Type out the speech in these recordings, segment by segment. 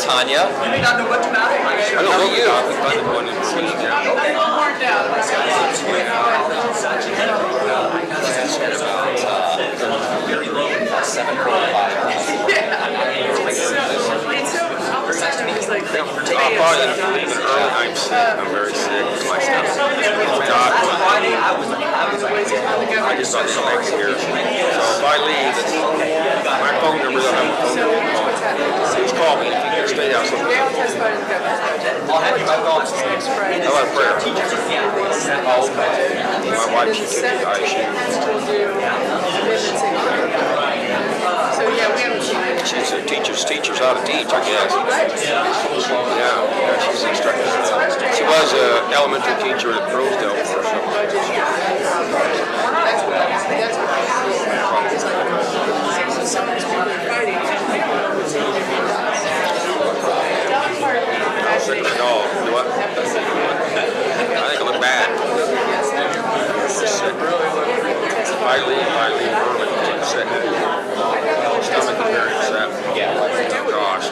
Tanya. You may not know much about it. I don't know you. I've been one in the week. Okay, one more down. Very low, 7 or 5. I'm sick. I'm very sick. My stuff. I just got some next year. So if I leave, my phone number that I'm please call me if you can stay out. I'll have you my thoughts. How about prayer? My wife, she took the eye So yeah, we haven't seen it. She's a teacher's how to teach, I guess. Yeah, she's instructor. She was an elementary teacher at Rosedale for I think I look bad. If I leave early, I'm sick. Stomach is very upset. Yeah. Oh gosh.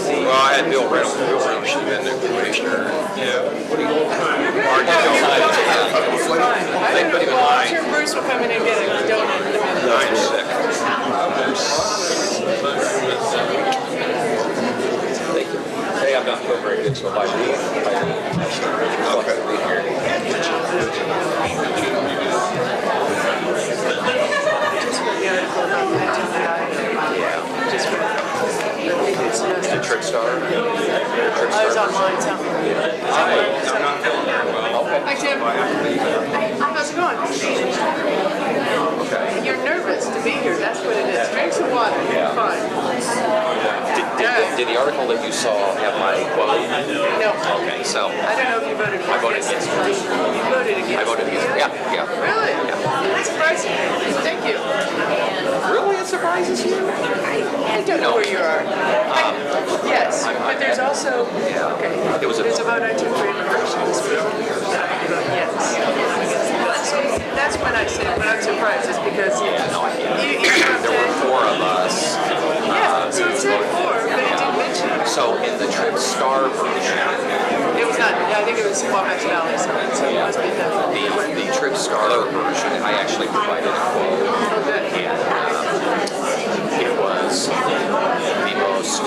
Well, I had Bill Reynolds. Bill Reynolds should have been the commissioner. Yeah. I think, but he was lying. I'm sure Bruce will come in and get a donut in a minute. I'm sick. Hey, I'm not feeling very good, so if I leave, I'll be here. The Trick Star? I was online something. I'm not feeling very well. Okay. Hi, Tim. How's it going? Okay. You're nervous to be here. That's what it is. Drink some water. You're fine. Did the article that you saw have my quote? No. Okay, so I don't know if you voted for I voted against it. You voted against I voted against it. Yeah. Really? Yeah. That's surprising. Thank you. Really? It surprises you? I don't know where you are. Yes, but there's also... Okay. There's a vote I took for immigration this week. Yes. That's when I said, when I'm surprised, is because There were 4 of us. Yeah, so it said 4, but it didn't mention it. So in the Trick Star version, It was not, I think it was Wabash Valley, so it must be the Trick Star version, I actually provided a quote. Oh, good. And it was the most...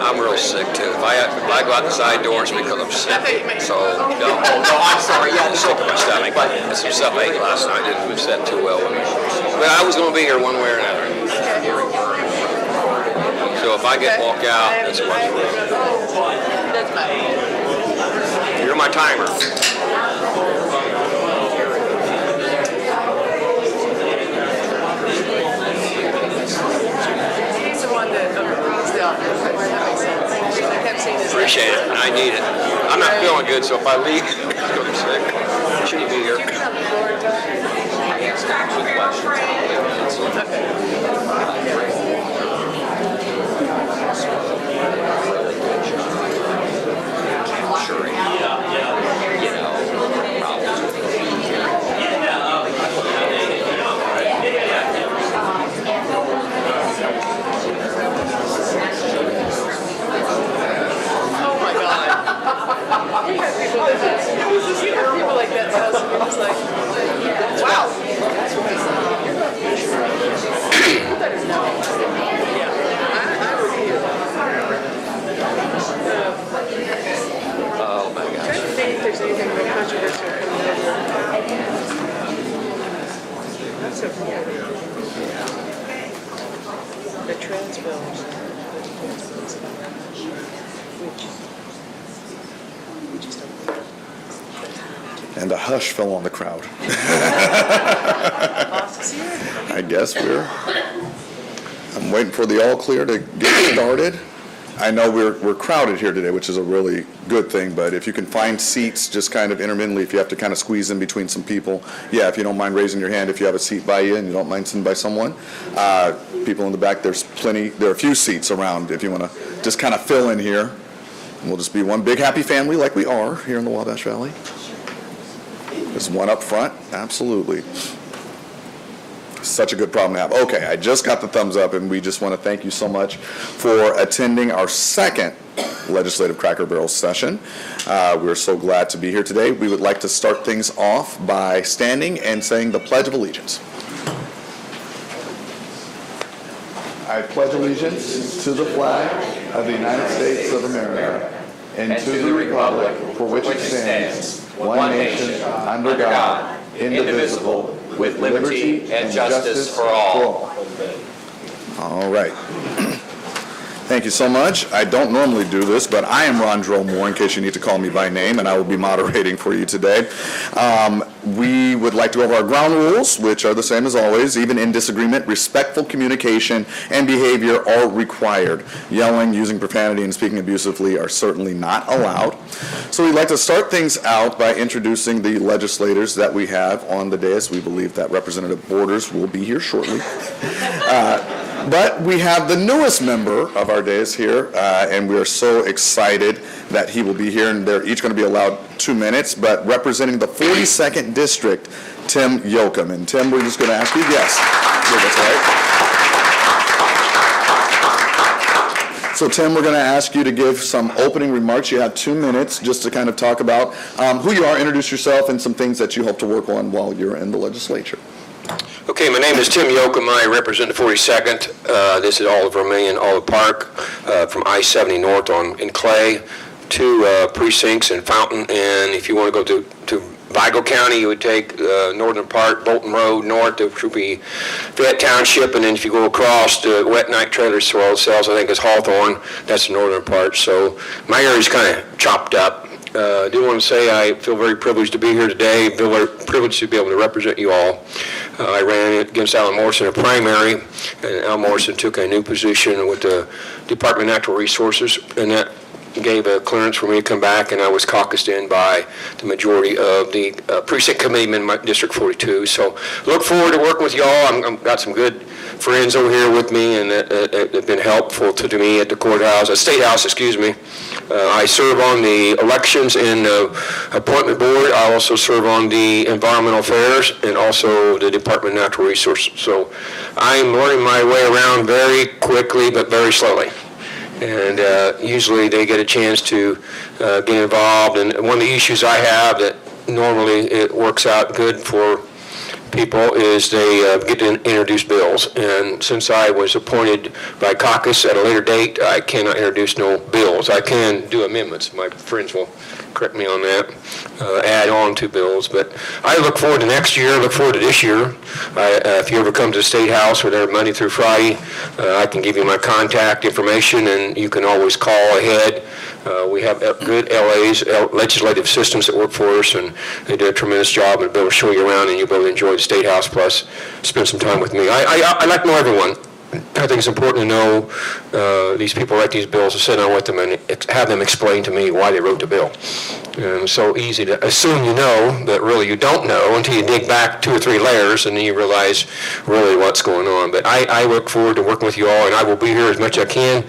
I'm real sick too. If I go out the side doors because I'm sick. So No, I'm sorry. Yeah, I'm sick of my stomach. But some stuff I ate last night didn't set too well with me. But I was going to be here one way or another. So if I get walked out, that's what's wrong. That's fine. You're my timer. He's the one that approves the office. That makes sense. appreciate it. I need it. I'm not feeling good, so if I leave, it's going to be sick. I shouldn't be here. Oh my God. We have people like that house, and it's like, wow. You better know. Yeah, I would be. Oh, my I'm gosh. trying to think if there's anything real controversial coming over. The trans bills. We just don't. And a hush fell on the crowd. Boss is here. I guess I'm waiting for the all clear to get started. I know we're crowded here today, which is a really good thing, but if you can find seats just kind of intermittently, if you have to kind of squeeze in between some people, yeah, if you don't mind raising your hand if you have a seat by you and you don't mind sitting by someone. People in the back, there are a few seats around if you want to just kind of fill in here. And we'll just be one big happy family like we are here in the Wabash Valley. There's one up front, absolutely. Such a good problem to have. Okay, I just got the thumbs up, and we just want to thank you so much for attending our second Legislative Crackerbarrel session. We're so glad to be here today. We would like to start things off by standing and saying the Pledge of Allegiance. I pledge allegiance to the flag of the United States of America and to the republic for which it stands, one nation, under God, indivisible, with liberty and justice for all. All right. Thank you so much. I don't normally do this, but I am Rondro Moore, in case you need to call me by name, and I will be moderating for you today. We would like to go over our ground rules, which are the same as always. Even in disagreement, respectful communication and behavior are required. Yelling, using profanity, and speaking abusively are certainly not allowed. So we'd like to start things out by introducing the legislators that we have on the dais. We believe that Representative Borders will be here shortly. But we have the newest member of our dais here, and we are so excited that he will be here, and they're each going to be allowed 2 minutes, but representing the 42nd District, Tim Yoakum. And Tim, we're just going to ask you, yes, that's right. So Tim, we're going to ask you to give some opening remarks. You have 2 minutes just to kind of talk about who you are, introduce yourself, and some things that you hope to work on while you're in the legislature. Okay, my name is Tim Yoakum. I represent the 42nd. This is all of Vermillion, Olive Park, from I-70 north in Clay to precincts in Fountain. And if you want to go to Vigo County, you would take northern part, Bolton Road north, which would be Fayette Township. And then if you go across the Wet Night Trailer Soil Cells, I think it's Hawthorne. That's the northern part. So my area is kind of chopped up. I do want to say I feel very privileged to be here today. I feel very privileged to be able to represent you all. I ran against Alan Morrison in a primary, and Alan Morrison took a new position with the Department of Natural Resources, and that gave a clearance for me to come back, and I was caucused in by the majority of the precinct committee in my District 42. So look forward to working with y'all. I've got some good friends over here with me, and they've been helpful to me at the courthouse, State House, excuse me. I serve on the elections and appointment board. I also serve on the environmental affairs and also the Department of Natural Resources. So I'm learning my way around very quickly, but very slowly. And usually they get a chance to get involved. And one of the issues I have that normally it works out good for people is they get to introduce bills. And since I was appointed by caucus at a later date, I cannot introduce no bills. I can do amendments. My friends will correct me on that, add on to bills. But I look forward to next year, look forward to this year. If you ever come to the State House, we're there Monday through Friday. I can give you my contact information, and you can always call ahead. We have good LAs, legislative systems that work for us, and they do a tremendous job and be able to show you around, and you'll be able to enjoy the State House, plus spend some time with me. I like to know everyone. I think it's important to know these people write these bills, to sit down with them and have them explain to me why they wrote the bill. It's so easy to assume you know, but really you don't know until you dig back 2 or 3 layers and then you realize really what's going on. But I look forward to working with you all, and I will be here as much as I can.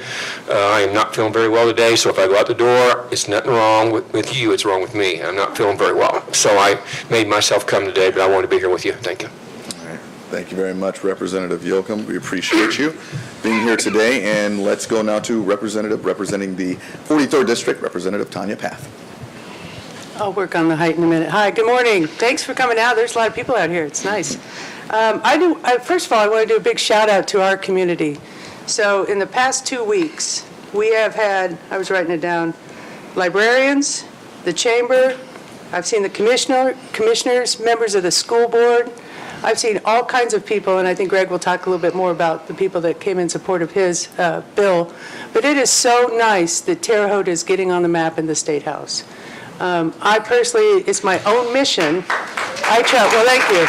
I am not feeling very well today, so if I go out the door, it's nothing wrong with you, it's wrong with me. I'm not feeling very well. So I made myself come today, but I want to be here with you. Thank you. Thank you very much, Representative Yoakum. We appreciate you being here today. And let's go now to Representative representing the 43rd District, Representative Tanya Path. I'll work on the height in a minute. Hi, good morning. Thanks for coming out. There's a lot of people out here. It's nice. First of all, I want to do a big shout out to our community. So in the past 2 weeks, we have had, I was writing it down, librarians, the chamber, I've seen the commissioners, members of the school board. I've seen all kinds of people, and I think Greg will talk a little bit more about the people that came in support of his bill. But it is so nice that Terre Haute is getting on the map in the State House. I personally, it's my own mission. Well, thank you.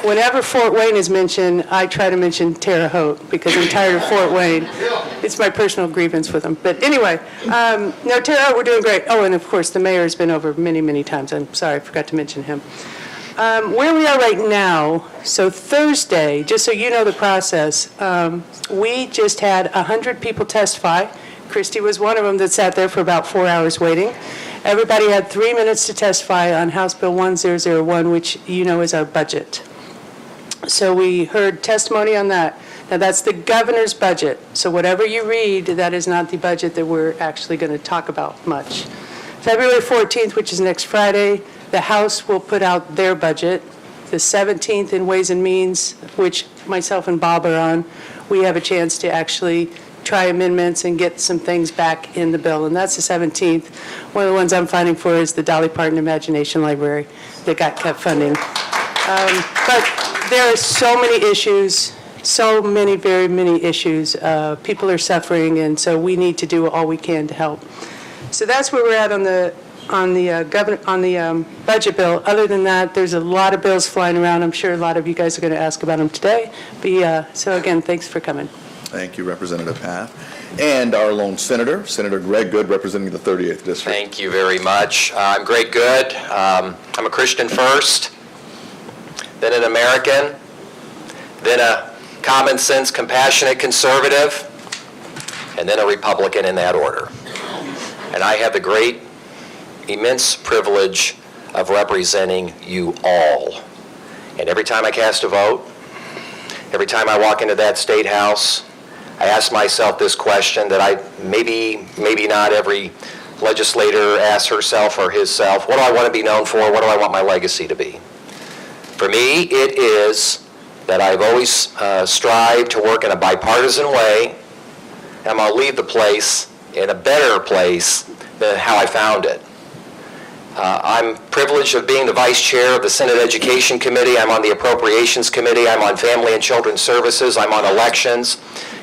Whenever Fort Wayne is mentioned, I try to mention Terre Haute because I'm tired of Fort Wayne. It's my personal grievance with them. But anyway, no, Terre Haute, we're doing great. Oh, and of course, the mayor has been over many, many times. I'm sorry, I forgot to mention him. Where we are right now, so Thursday, just so you know the process, we just had 100 people testify. Christy was one of them that sat there for about 4 hours waiting. Everybody had 3 minutes to testify on House Bill 1001, which you know is our budget. So we heard testimony on that. Now that's the governor's budget. So whatever you read, that is not the budget that we're actually going to talk about much. February 14th, which is next Friday, the House will put out their budget. The 17th in Ways and Means, which myself and Bob are on, we have a chance to actually try amendments and get some things back in the bill, and that's the 17th. One of the ones I'm fighting for is the Dolly Parton Imagination Library that got kept funding. But there are so many issues, so many, very many issues. People are suffering, and so we need to do all we can to help. So that's where we're at on the budget bill. Other than that, there's a lot of bills flying around. I'm sure a lot of you guys are going to ask about them today. But so again, thanks for coming. Thank you, Representative Path. And our lone senator, Senator Greg Good, representing the 38th District. Thank you very much. I'm Greg Good. I'm a Christian first, then an American, then a common sense, compassionate conservative, and then a Republican in that order. And I have the great, immense privilege of representing you all. And every time I cast a vote, every time I walk into that State House, I ask myself this question that maybe not every legislator asks herself or himself: what do I want to be known for? What do I want my legacy to be? For me, it is that I've always strived to work in a bipartisan way, and I'm going to leave the place in a better place than how I found it. I'm privileged of being the vice chair of the Senate Education Committee. I'm on the Appropriations Committee. I'm on Family and Children's Services. I'm on Elections.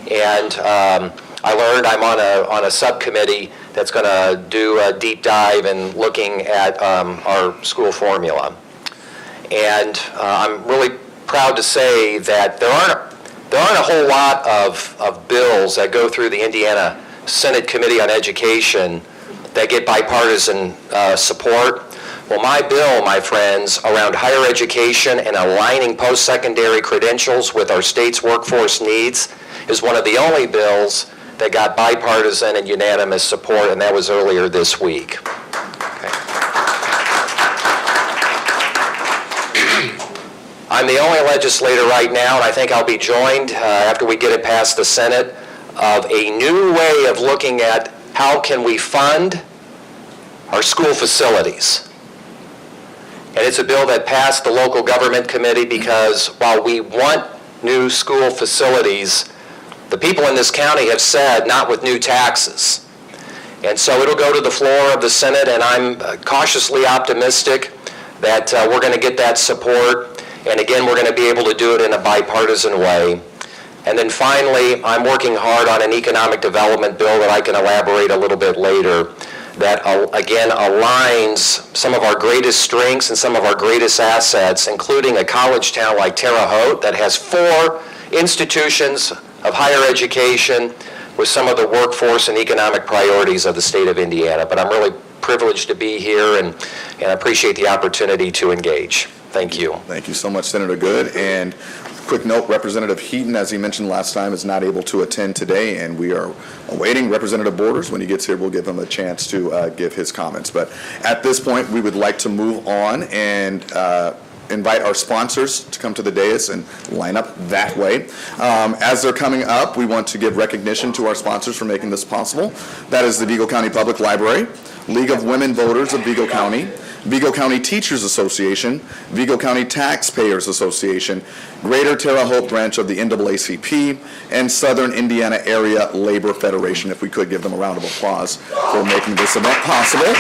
And I learned I'm on a subcommittee that's going to do a deep dive in looking at our school formula. And I'm really proud to say that there aren't a whole lot of bills that go through the Indiana Senate Committee on Education that get bipartisan support. Well, my bill, my friends, around higher education and aligning post-secondary credentials with our state's workforce needs is one of the only bills that got bipartisan and unanimous support, and that was earlier this week. Okay. I'm the only legislator right now, and I think I'll be joined after we get it past the Senate, of a new way of looking at how can we fund our school facilities. And it's a bill that passed the local government committee because while we want new school facilities, the people in this county have said not with new taxes. And so it'll go to the floor of the Senate, and I'm cautiously optimistic that we're going to get that support. And again, we're going to be able to do it in a bipartisan way. And then finally, I'm working hard on an economic development bill that I can elaborate a little bit later. that, again, aligns some of our greatest strengths and some of our greatest assets, including a college town like Terre Haute that has 4 institutions of higher education with some of the workforce and economic priorities of the state of Indiana. But I'm really privileged to be here and I appreciate the opportunity to engage. Thank you. Thank you so much, Senator Good. And quick note, Representative Heaton, as he mentioned last time, is not able to attend today, and we are awaiting Representative Borders. When he gets here, we'll give him a chance to give his comments. But at this point, we would like to move on and invite our sponsors to come to the dais and line up that way. As they're coming up, we want to give recognition to our sponsors for making this possible. That is the Vigo County Public Library, League of Women Voters of Vigo County, Vigo County Teachers Association, Vigo County Taxpayers Association, Greater Terre Haute branch of the NAACP, and Southern Indiana Area Labor Federation. If we could give them a round of applause for making this event possible.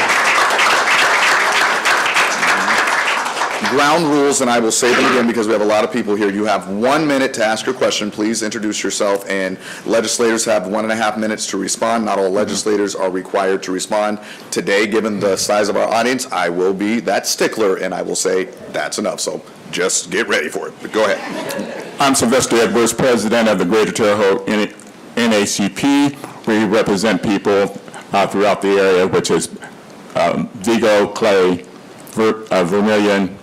Ground rules, and I will say them again because we have a lot of people here. You have 1 minute to ask your question. Please introduce yourself, and legislators have 1.5 minutes to respond. Not all legislators are required to respond. Today, given the size of our audience, I will be that stickler, and I will say that's enough. So just get ready for it. But go ahead. I'm Sylvester Edwards, president of the Greater Terre Haute NACP. We represent people throughout the area, which is Vigo, Clay, Vermilion,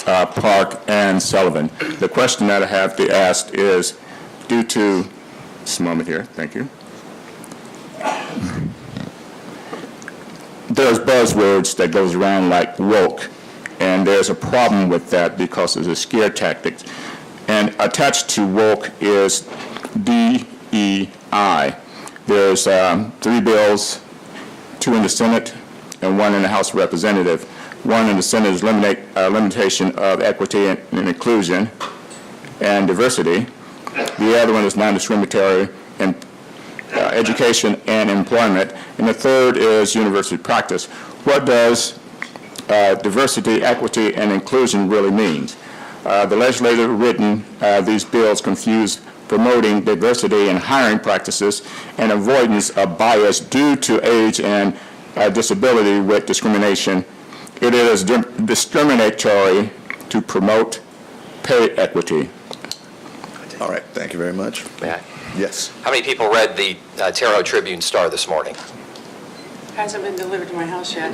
Park, and Sullivan. The question that I have to ask is, due to, just a moment here, thank you. There's buzzwords that goes around like woke, and there's a problem with that because it's a scare tactic. And attached to woke is DEI. There's 3 bills, 2 in the Senate and 1 in the House of Representatives. 1 in the Senate is limitation of equity and inclusion and diversity. The other one is non-discriminatory in education and employment. And the third is university practice. What does diversity, equity, and inclusion really mean? The legislature written these bills confuse promoting diversity in hiring practices and avoidance of bias due to age and disability with discrimination. It is discriminatory to promote pay equity. All right, thank you very much. May I? Yes. How many people read the Terre Haute Tribune Star this morning? Hasn't been delivered to my house yet.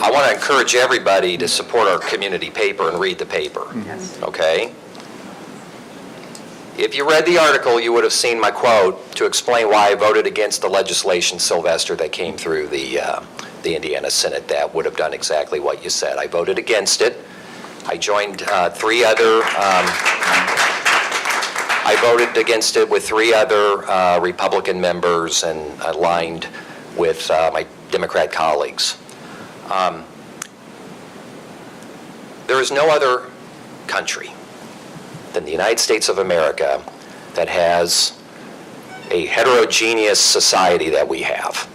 I want to encourage everybody to support our community paper and read the paper. Yes. Okay? If you read the article, you would have seen my quote to explain why I voted against the legislation, Sylvester, that came through the Indiana Senate that would have done exactly what you said. I voted against it. I joined 3 other, I voted against it with 3 other Republican members and aligned with my Democrat colleagues. There is no other country than the United States of America that has a heterogeneous society that we have.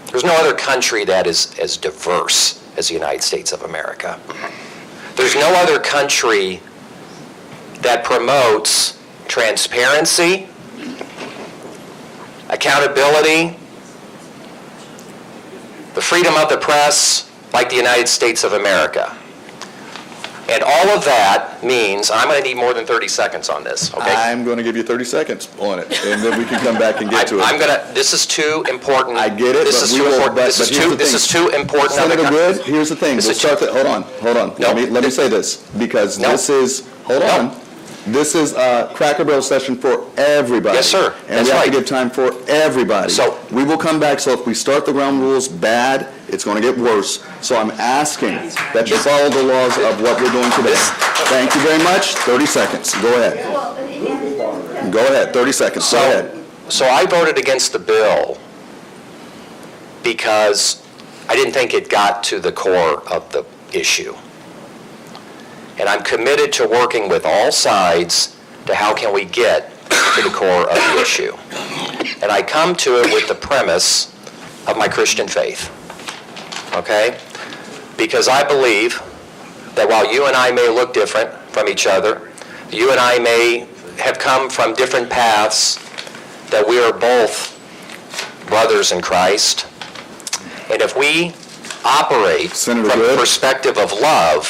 There's no other country that is as diverse as the United States of America. There's no other country that promotes transparency, accountability, the freedom of the press like the United States of America. And all of that means, I'm going to need more than 30 seconds on this, okay? I'm going to give you 30 seconds on it, and then we can come back and get to it. This is too important. I get it, This but is we too will. important. But This is here's the this thing. is too important. Senator Good, here's the thing. This We'll is start the. Hold on. No. Let me say this because No. this is. Hold No. on. This is a Cracker Barrel session for everybody. Yes, sir. And That's we have right. to give time for everybody. So- we will come back. So if we start the ground rules bad, it's going to get worse. So I'm asking that you follow the laws of what we're doing today. Thank you very much. 30 seconds. Go ahead. Go ahead. 30 seconds. Go ahead. So I voted against the bill because I didn't think it got to the core of the issue. And I'm committed to working with all sides to how can we get to the core of the issue. And I come to it with the premise of my Christian faith, okay? Because I believe that while you and I may look different from each other, you and I may have come from different paths, that we are both brothers in Christ, And if we operate Senator from the Good? perspective of love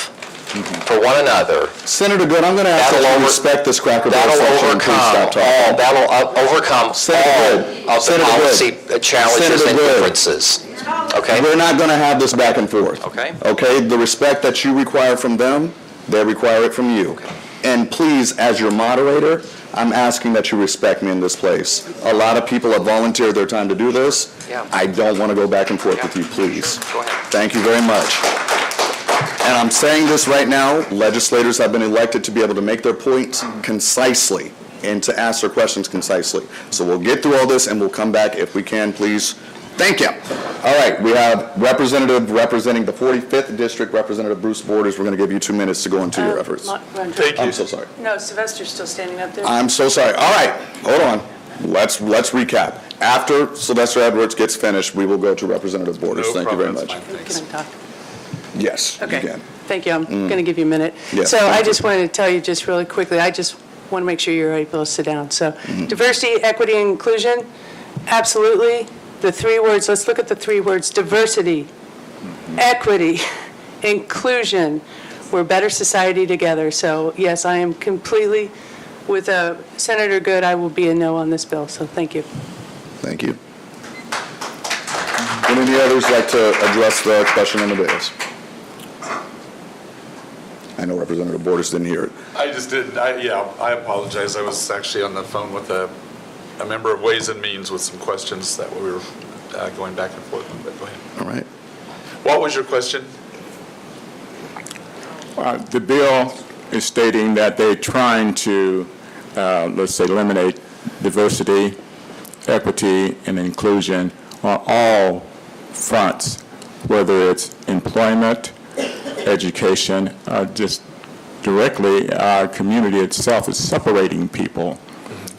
for one another, Senator Good, I'm going to ask That'll that you over- respect this Cracker Barrel that'll session and please overcome stop talking. all, overcome Senator all Good. of the Senator Good. policy challenges Senator and Good. differences. Okay? We're not going to have this back and forth. Okay. Okay? The respect that you require from them, they require it from you. And please, as your moderator, I'm asking that you respect me in this place. A lot of people have volunteered their time to do this. Yeah. I don't want to go back and forth with you, please. Go ahead. Thank you very much. And I'm saying this right now, legislators have been elected to be able to make their points concisely and to ask their questions concisely. So we'll get through all this and we'll come back if we can, please. Thank you. All right, we have representative representing the 45th District, Representative Bruce Borders. We're going to give you 2 minutes to go into your efforts. Thank I'm so sorry. No, Sylvester's still standing up there. I'm so sorry. All right, hold on. Let's recap. After Sylvester Edwards gets finished, we will go to Representative Borders. No Thank you very problem, much. that's fine, Can I talk? Yes, you Okay. can. Thank you. I'm going to give you a minute. Yes, So thank I you. just wanted to tell you just really quickly, I just want to make sure you're able to sit down. So diversity, equity, and inclusion, absolutely. The 3 words, let's look at the 3 words, diversity, equity, inclusion. We're a better society together. So yes, I am completely with Senator Good. I will be a no on this bill. So thank you. Thank you. Would any others like to address the question on the dais? I know Representative Borders didn't hear it. I just didn't, I apologize. I was actually on the phone with a member of Ways and Means with some questions that we were going back and forth on, but go ahead. All right. What was your question? The bill is stating that they're trying to, let's say, eliminate diversity, equity, and inclusion on all fronts, whether it's employment, education, just directly our community itself is separating people,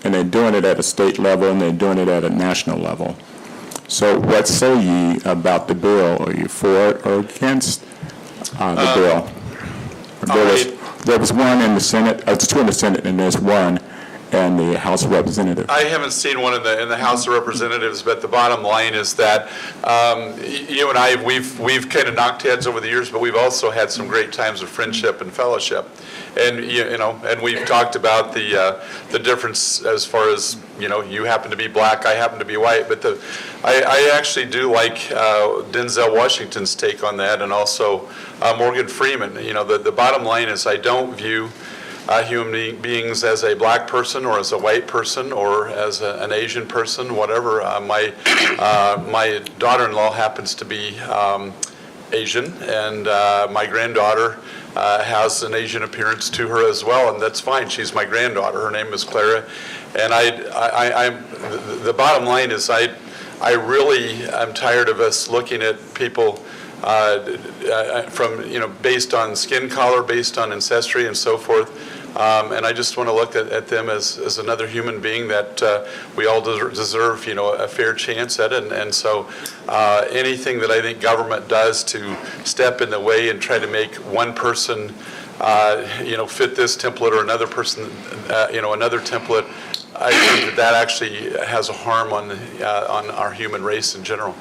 and they're doing it at a state level and they're doing it at a national level. So what say ye about the bill? Are you for it or against the bill? There was one in the Senate, 2 in the Senate, and there's one in the House of Representatives. I haven't seen one in the House of Representatives, but the bottom line is that you and I, we've kind of knocked heads over the years, but we've also had some great times of friendship and fellowship. And you know, and we've talked about the difference as far as, you know, you happen to be black, I happen to be white, but I actually do like Denzel Washington's take on that, and also Morgan Freeman. You know, the bottom line is I don't view human beings as a black person or as a white person or as an Asian person, whatever. My daughter-in-law happens to be Asian, and my granddaughter has an Asian appearance to her as well, and that's fine. She's my granddaughter. Her name is Clara, and the bottom line is I really am tired of us looking at people from, you know, based on skin color, based on ancestry and so forth. And I just want to look at them as another human being that we all deserve, you know, a fair chance at. And so anything that I think government does to step in the way and try to make one person, you know, fit this template or another person, you know, another template, I think that actually has a harm on our human race in general.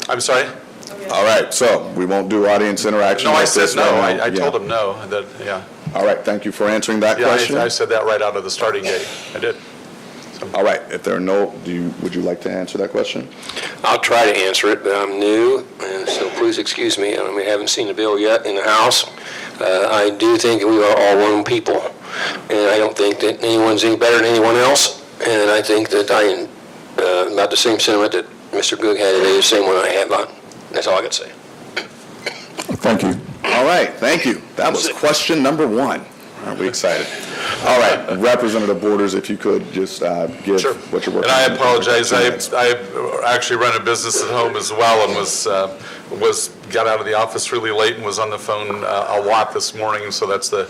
I'm sorry? All right, so we won't do audience interaction. No, I like said this no. right now? I Yeah. told him no. That, yeah. All right, thank you for answering that Yeah, question. I said that right out of the starting gate. I did. All right, if there are no, would you like to answer that question? I'll try to answer it, but I'm new, and so please excuse me. I haven't seen the bill yet in the House. I do think we are all one people, and I don't think that anyone's any better than anyone else. And I think that I am about the same sentiment that Mr. Goog had today, the same one I have on. That's all I can say. Thank you. All right, thank you. That was question number 1. Aren't we excited? All right, Representative Borders, if you could just give Sure. what you're working on. And I apologize. 2 minutes. I actually run a business at home as well, and got out of the office really late and was on the phone a lot this morning. So that's the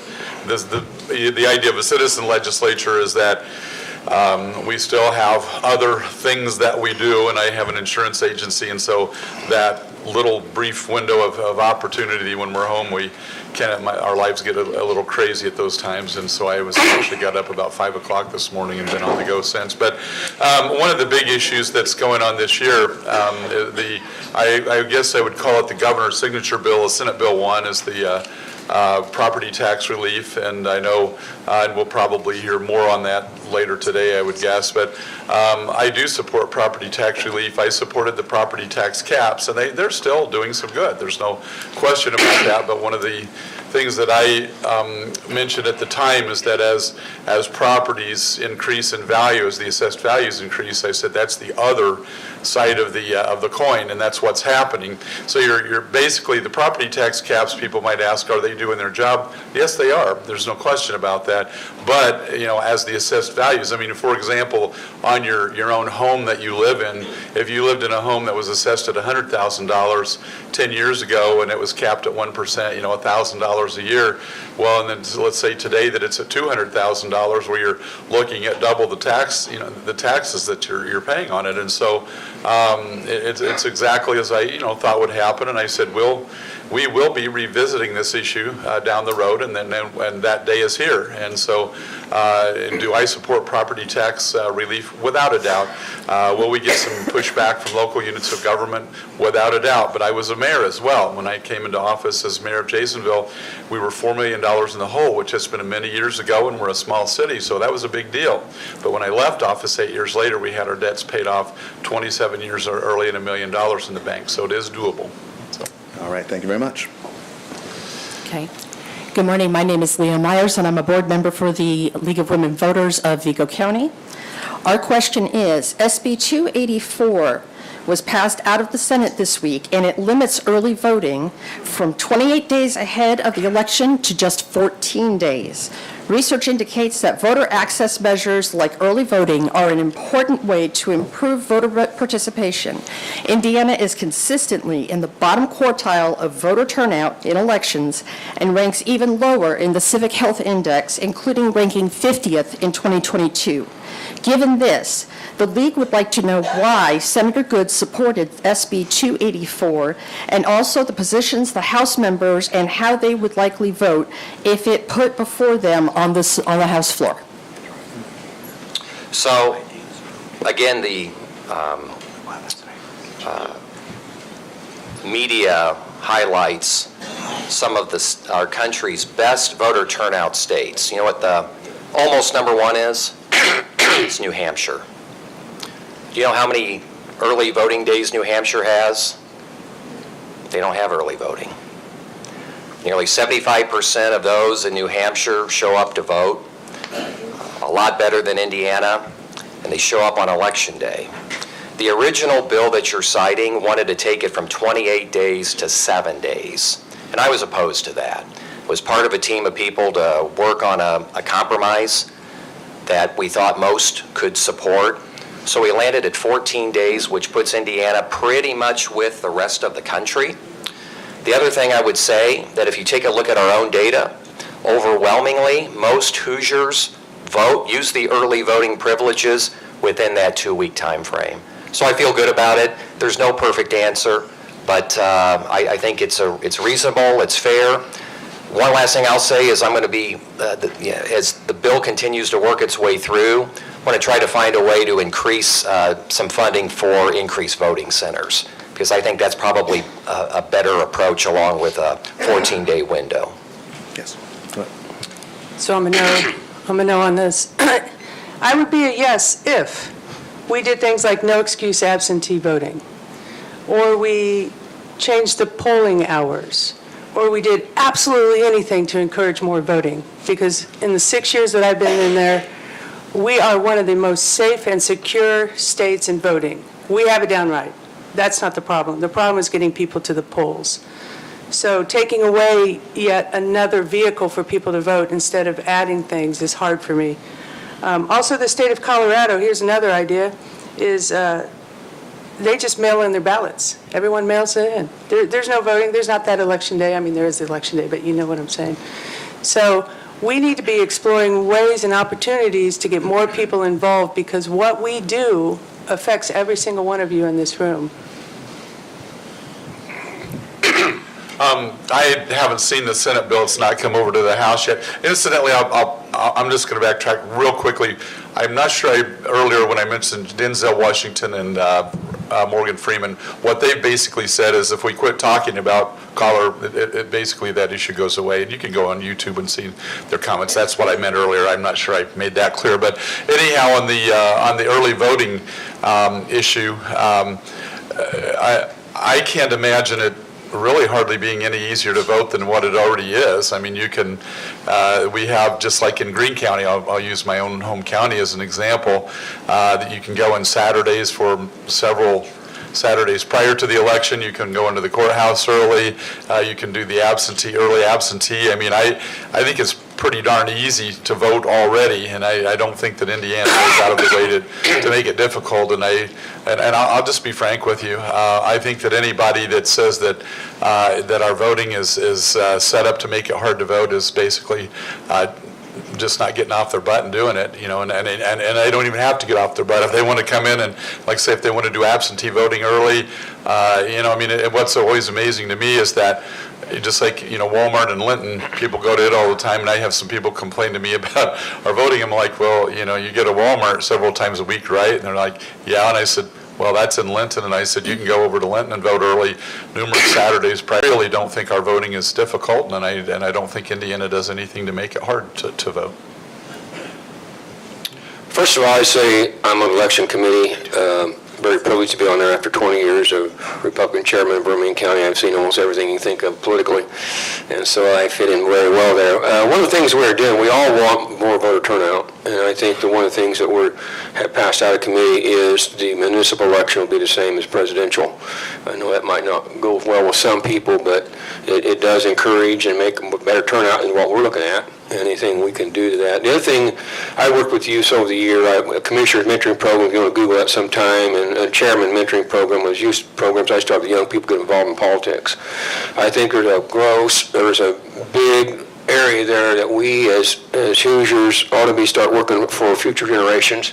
idea of a citizen legislature is that we still have other things that we do, and I have an insurance agency, and so that little brief window of opportunity when we're home, we our lives get a little crazy at those times, and so I actually got up about 5 o'clock this morning and been on the go since. But one of the big issues that's going on this year, I guess I would call it the governor's signature bill, Senate Bill 1, is the property tax relief, and I know, and we'll probably hear more on that later today, I would guess, but I do support property tax relief. I supported the property tax caps, and they're still doing some good. There's no question about that, but one of the things that I mentioned at the time is that as properties increase in value, as the assessed values increase, I said that's the other side of the coin, and that's what's happening. So you're basically, the property tax caps, people might ask, are they doing their job? Yes, they are. There's no question about that. But, as the assessed values, I mean, for example, on your own home that you live in, if you lived in a home that was assessed at $100,000 10 years ago and it was capped at 1%, $1,000 a year, well, and then let's say today that it's at $200,000, where you're looking at double the tax, the taxes that you're paying on it. And so it's exactly as I thought would happen, and I said we will be revisiting this issue down the road, and then when that day is here. And so do I support property tax relief? Without a doubt. Will we get some pushback from local units of government? Without a doubt. But I was a mayor as well. When I came into office as mayor of Jasonville, we were $4 million in the hole, which has been many years ago, and we're a small city, so that was a big deal. But when I left office 8 years later, we had our debts paid off 27 years early and $1 million in the bank, so it is doable. All right, thank you very much. Okay. Good morning. My name is Leah Myers, and I'm a board member for the League of Women Voters of Vigo County. Our question is, SB 284 was passed out of the Senate this week, and it limits early voting from 28 days ahead of the election to just 14 days. Research indicates that voter access measures like early voting are an important way to improve voter participation. Indiana is consistently in the bottom quartile of voter turnout in elections and ranks even lower in the Civic Health Index, including ranking 50th in 2022. Given this, the League would like to know why Senator Good supported SB 284 and also the positions the House members and how they would likely vote if it put before them on the House floor. So, again, the media highlights some of our country's best voter turnout states. You know what the almost number one is? It's New Hampshire. Do you know how many early voting days New Hampshire has? They don't have early voting. Nearly 75% of those in New Hampshire show up to vote, a lot better than Indiana, and they show up on election day. The original bill that you're citing wanted to take it from 28 days to 7 days, and I was opposed to that. I was part of a team of people to work on a compromise that we thought most could support. So we landed at 14 days, which puts Indiana pretty much with the rest of the country. The other thing I would say, that if you take a look at our own data, overwhelmingly, most Hoosiers use the early voting privileges within that 2-week time frame. So I feel good about it. There's no perfect answer, but I think it's reasonable, it's fair. One last thing I'll say is I'm going to be, as the bill continues to work its way through, I want to try to find a way to increase some funding for increased voting centers, because I think that's probably a better approach along with a 14-day window. Yes. Go ahead. So I'm a no on this. I would be a yes if we did things like no excuse absentee voting, or we changed the polling hours, or we did absolutely anything to encourage more voting. Because in the 6 years that I've been in there, we are one of the most safe and secure states in voting. We have it down right. That's not the problem. The problem is getting people to the polls. So taking away yet another vehicle for people to vote instead of adding things is hard for me. Also, the state of Colorado, here's another idea, is they just mail in their ballots. Everyone mails it in. There's no voting. There's not that election day. I mean, there is the election day, but you know what I'm saying. So we need to be exploring ways and opportunities to get more people involved, because what we do affects every single one of you in this room. I haven't seen the Senate bill. It's not come over to the House yet. Incidentally, I'm just going to backtrack real quickly. I'm not sure earlier when I mentioned Denzel Washington and Morgan Freeman, what they basically said is if we quit talking about color, it basically that issue goes away. And you can go on YouTube and see their comments. That's what I meant earlier. I'm not sure I made that clear. But anyhow, on the early voting issue, I can't imagine it really hardly being any easier to vote than what it already is. I mean, you can, we have, just like in Greene County, I'll use my own home county as an example, that you can go on Saturdays for several Saturdays prior to the election. You can go into the courthouse early. You can do the early absentee. I mean, I think it's pretty darn easy to vote already, and I don't think that Indiana goes out of the way to make it difficult. And I'll just be frank with you. I think that anybody that says that that our voting is set up to make it hard to vote is basically just not getting off their butt and doing it, you know, and they don't even have to get off their butt. If they want to come in and, like, say, if they want to do absentee voting early, you know, I mean, what's always amazing to me is that, just like, you know, Walmart and Linton, people go to it all the time, and I have some people complain to me about our voting. I'm like, well, you know, you go to Walmart several times a week, right? And they're like, yeah, and I said, well, that's in Linton, and I said, you can go over to Linton and vote early numerous Saturdays. I really don't think our voting is difficult, and I don't think Indiana does anything to make it hard to vote. First of all, I say I'm on the election committee. Very privileged to be on there after 20 years of Republican chairman of Birmingham County. I've seen almost everything you think of politically, and so I fit in very well there. One of the things we're doing, we all want more voter turnout, and I think that one of the things that we have passed out of committee is the municipal election will be the same as presidential. I know that might not go well with some people, but it does encourage and make a better turnout than what we're looking at. Anything we can do to that. The other thing, I worked with youth over the year, a commissioner's mentoring program, if you want to Google that sometime, and a chairman mentoring program was youth programs. I started with young people get involved in politics. I think there's a big area there that we as Hoosiers ought to start working for future generations,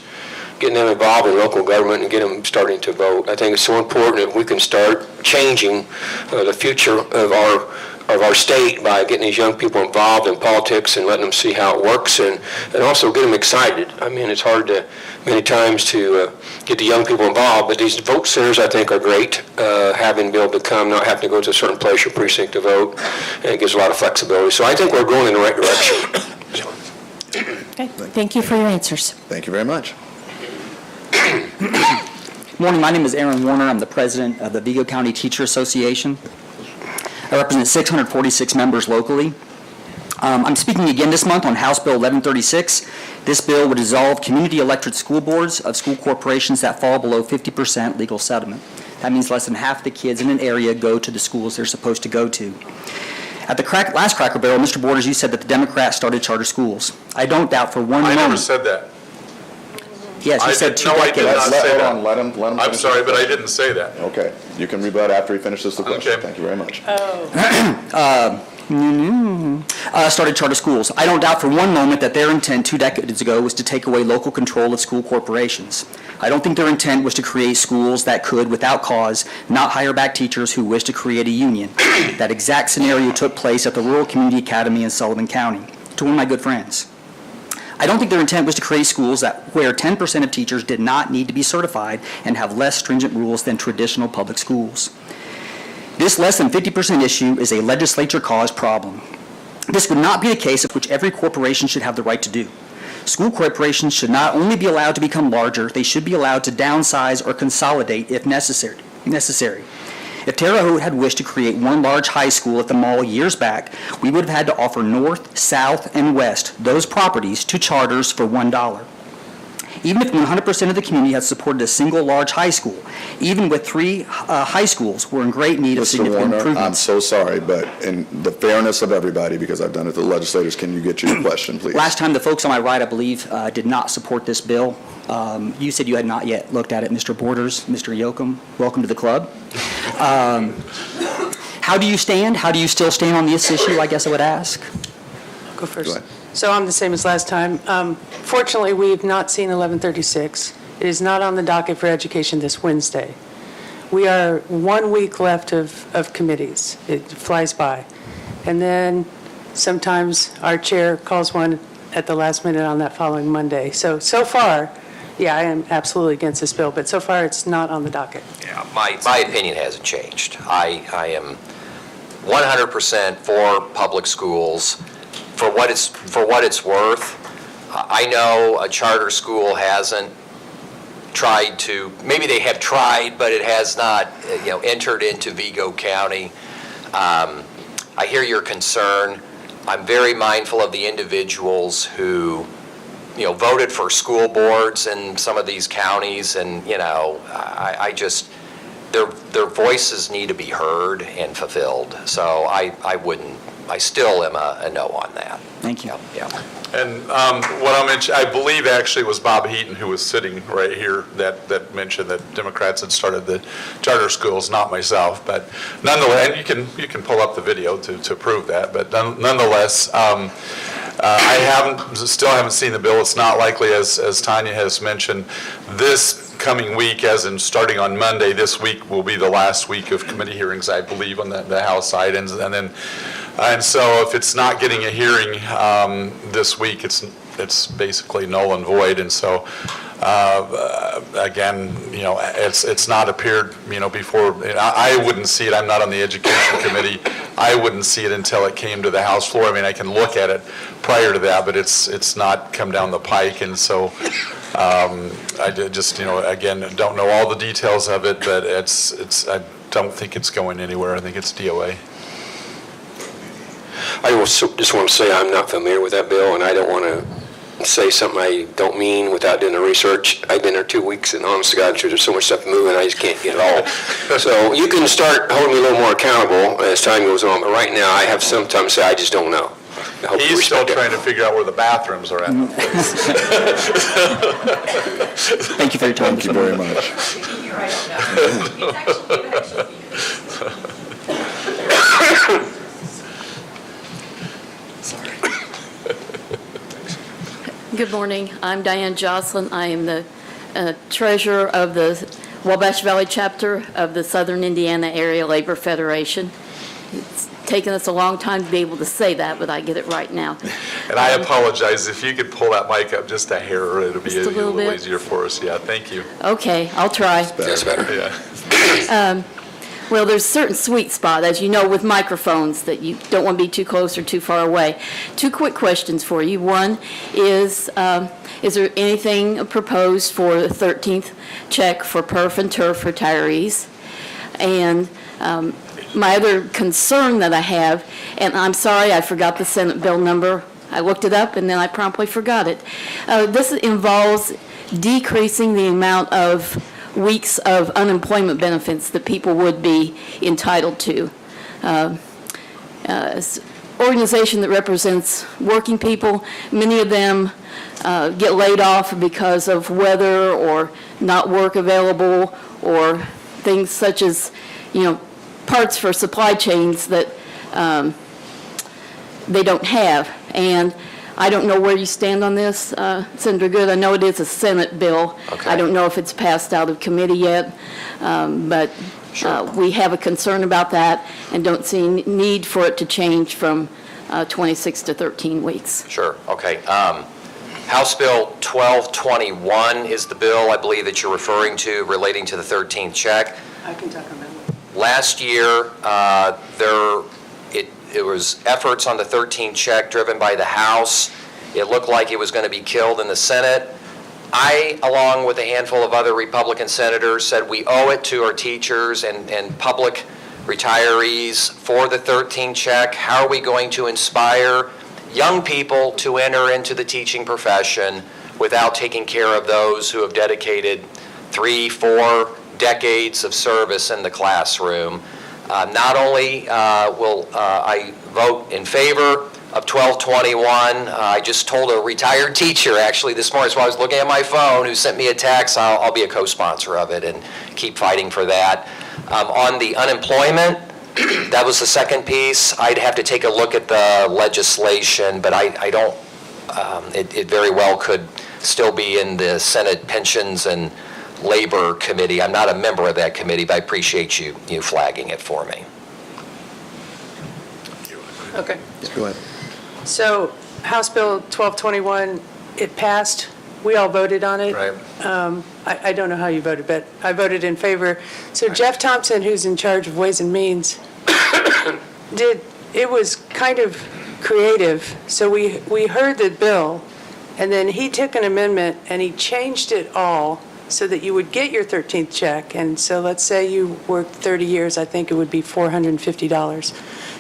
getting them involved in local government and get them starting to vote. I think it's so important if we can start changing the future of our state by getting these young people involved in politics and letting them see how it works, and also get them excited. I mean, it's hard many times to get the young people involved, but these vote centers I think are great, having been able to come, not having to go to a certain place or precinct to vote, and it gives a lot of flexibility. So I think we're going in the right direction. Okay, thank you for your answers. Thank you very much. Morning, my name is Aaron Warner. I'm the president of the Vigo County Teacher Association. I represent 646 members locally. I'm speaking again this month on House Bill 1136. This bill would dissolve community elected school boards of school corporations that fall below 50% legal settlement. That means less than half the kids in an area go to the schools they're supposed to go to. At the last Cracker Barrel, Mr. Borders, you said that the Democrats started charter schools. I don't doubt for one moment. I never said that. Yes, you said 2 no, I decades. did not say that. Let him I'm finish sorry, his but I question. didn't say that. Okay, you can rebut after he finishes the question. Okay. Thank you very much. Started charter schools. I don't doubt for one moment that their intent 2 decades ago was to take away local control of school corporations. I don't think their intent was to create schools that could, without cause, not hire back teachers who wish to create a union. That exact scenario took place at the Rural Community Academy in Sullivan County, to one of my good friends. I don't think their intent was to create schools where 10% of teachers did not need to be certified and have less stringent rules than traditional public schools. This less than 50% issue is a legislature-caused problem. This would not be the case of which every corporation should have the right to do. School corporations should not only be allowed to become larger, they should be allowed to downsize or consolidate if necessary. If Terre Haute had wished to create one large high school at the mall years back, we would have had to offer north, south, and west those properties to charters for $1. Even if 100% of the community had supported a single large high school, even with 3 high schools, we're in great need of Mr. significant Warner, I'm improvements. so sorry, but in the fairness of everybody, because I've done it to the legislators, can you get your question, please? Last time, the folks on my right, I believe, did not support this bill. You said you had not yet looked at it, Mr. Borders, Mr. Yoakum. Welcome to the club. How do you stand? How do you still stand on this issue, I guess I would ask? Go first. Go ahead. So I'm the same as last time. Fortunately, we've not seen 1136. It is not on the docket for education this Wednesday. We are 1 week left of committees. It flies by. And then sometimes our chair calls one at the last minute on that following Monday. So far, yeah, I am absolutely against this bill, but so far it's not on the docket. Yeah, my opinion hasn't changed. I am 100% for public schools for what it's worth. I know a charter school hasn't tried to, maybe they have tried, but it has not, entered into Vigo County. I hear your concern. I'm very mindful of the individuals who, voted for school boards in some of these counties, and, I just, their voices need to be heard and fulfilled. So I still am a no on that. Thank you. Yeah. And what I'll mention, I believe actually it was Bob Heaton who was sitting right here that mentioned that Democrats had started the charter schools, not myself. But nonetheless, and you can pull up the video to prove that. But nonetheless, I still haven't seen the bill. It's not likely, as Tanya has mentioned, this coming week, as in starting on Monday, this week will be the last week of committee hearings, I believe, on the House items, and so if it's not getting a hearing this week, it's basically null and void. And so again, it's not appeared, before. I wouldn't see it. I'm not on the education committee. I wouldn't see it until it came to the House floor. I mean, I can look at it prior to that, but it's not come down the pike. And so I just, again, don't know all the details of it, but I don't think it's going anywhere. I think it's DOA. I just want to say I'm not familiar with that bill, and I don't want to say something I don't mean without doing the research. I've been there 2 weeks, and honest to God, there's so much stuff moving, I just can't get it all. So you can start holding me a little more accountable as time goes on, but right now I have sometimes say I just don't know. I hope you He's still respect that. trying to figure out where the bathrooms are at. Thank you for your time. Thank you very much. Good morning. I'm Diane Jocelyn. I am the treasurer of the Wabash Valley chapter of the Southern Indiana Area Labor Federation. It's taken us a long time to be able to say that, but I get it right now. And I apologize, if you could pull that mic up just a hair, it'll be Just a little bit? easier for us. Yeah, thank you. Okay, I'll try. That's better. Yeah. Well, there's a certain sweet spot, as you know, with microphones that you don't want to be too close or too far away. 2 quick questions for you. One is there anything proposed for the 13th check for perf and turf retirees? And my other concern that I have, and I'm sorry, I forgot the Senate bill number. I looked it up and then I promptly forgot it. This involves decreasing the amount of weeks of unemployment benefits that people would be entitled to. It's an organization that represents working people. Many of them get laid off because of weather or not work available or things such as, parts for supply chains that they don't have. And I don't know where you stand on this, Senator Good. I know it is a Senate bill. Okay. I don't know if it's passed out of committee yet, but we have a concern about that and don't see any need for it to change from 26 to 13 weeks. Sure, okay. House Bill 1221 is the bill, I believe, that you're referring to relating to the 13th check. I can talk about it. Last year, it was efforts on the 13th check driven by the House. It looked like it was going to be killed in the Senate. I, along with a handful of other Republican senators, said we owe it to our teachers and public retirees for the 13th check. How are we going to inspire young people to enter into the teaching profession without taking care of those who have dedicated 3-4 decades of service in the classroom? Not only will I vote in favor of 1221, I just told a retired teacher actually this morning, so I was looking at my phone, who sent me a text. I'll be a co-sponsor of it and keep fighting for that. On the unemployment, that was the second piece. I'd have to take a look at the legislation, but I don't, it very well could still be in the Senate Pensions and Labor Committee. I'm not a member of that committee, but I appreciate you flagging it for me. Okay. Go ahead. So House Bill 1221, it passed. We all voted on it. Right. I don't know how you voted, but I voted in favor. So Jeff Thompson, who's in charge of Ways and Means, it was kind of creative. So we heard the bill, and then he took an amendment and he changed it all so that you would get your 13th check. And so let's say you worked 30 years, I think it would be $450.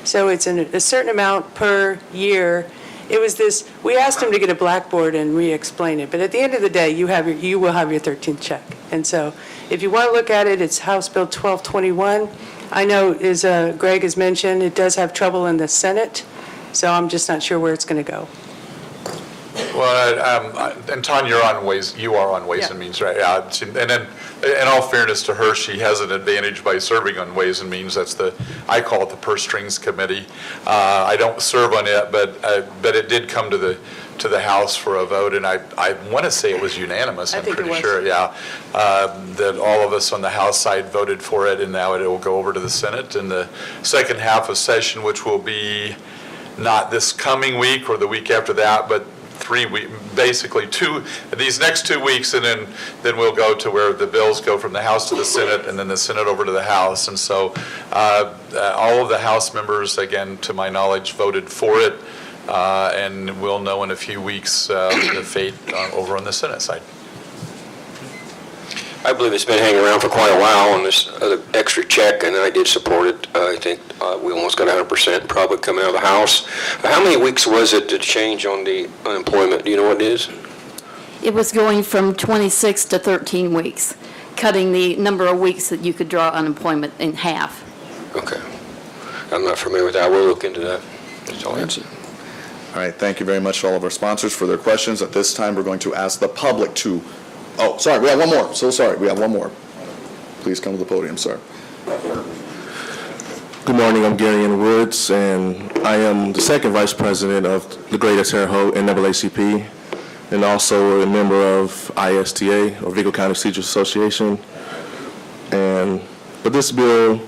So it's a certain amount per year. It was this, we asked him to get a blackboard and re-explain it, but at the end of the day, you will have your 13th check. And so if you want to look at it, it's House Bill 1221. I know, as Greg has mentioned, it does have trouble in the Senate, so I'm just not sure where it's going to go. Well, and Tanya, you are on Ways and Means, right? Yeah. And then, in all fairness to her, she has an advantage by serving on Ways and Means. I call it the Purse Strings Committee. I don't serve on it, but it did come to the House for a vote, and I want to say it was unanimous. I'm pretty sure, yeah, that all of us on the House side voted for it, and now it will go over to the Senate in the second half of session, which will be not this coming week or the week after that, but 3 weeks, basically these next 2 weeks, and then we'll go to where the bills go from the House to the Senate, and then the Senate over to the House. And so all of the House members, again, to my knowledge, voted for it, and we'll know in a few weeks the fate over on the Senate side. I believe it's been hanging around for quite a while on this other extra check, and I did support it. I think we almost got 100% probably coming out of the House. How many weeks was it to change on the unemployment? Do you know what it is? It was going from 26 to 13 weeks, cutting the number of weeks that you could draw unemployment in half. Okay. I'm not familiar with that. We'll look into that. That's all I have to say. All right, thank you very much to all of our sponsors for their questions. At this time, we're going to ask the public to, oh, sorry, we have one more. So sorry, we have one more. Please come to the podium, sir. Good morning, I'm Gary N. Woods, and I am the second vice president of the Greater Terre Haute NAACP, and also a member of ISTA, or Vigo County Teachers Association. But this bill,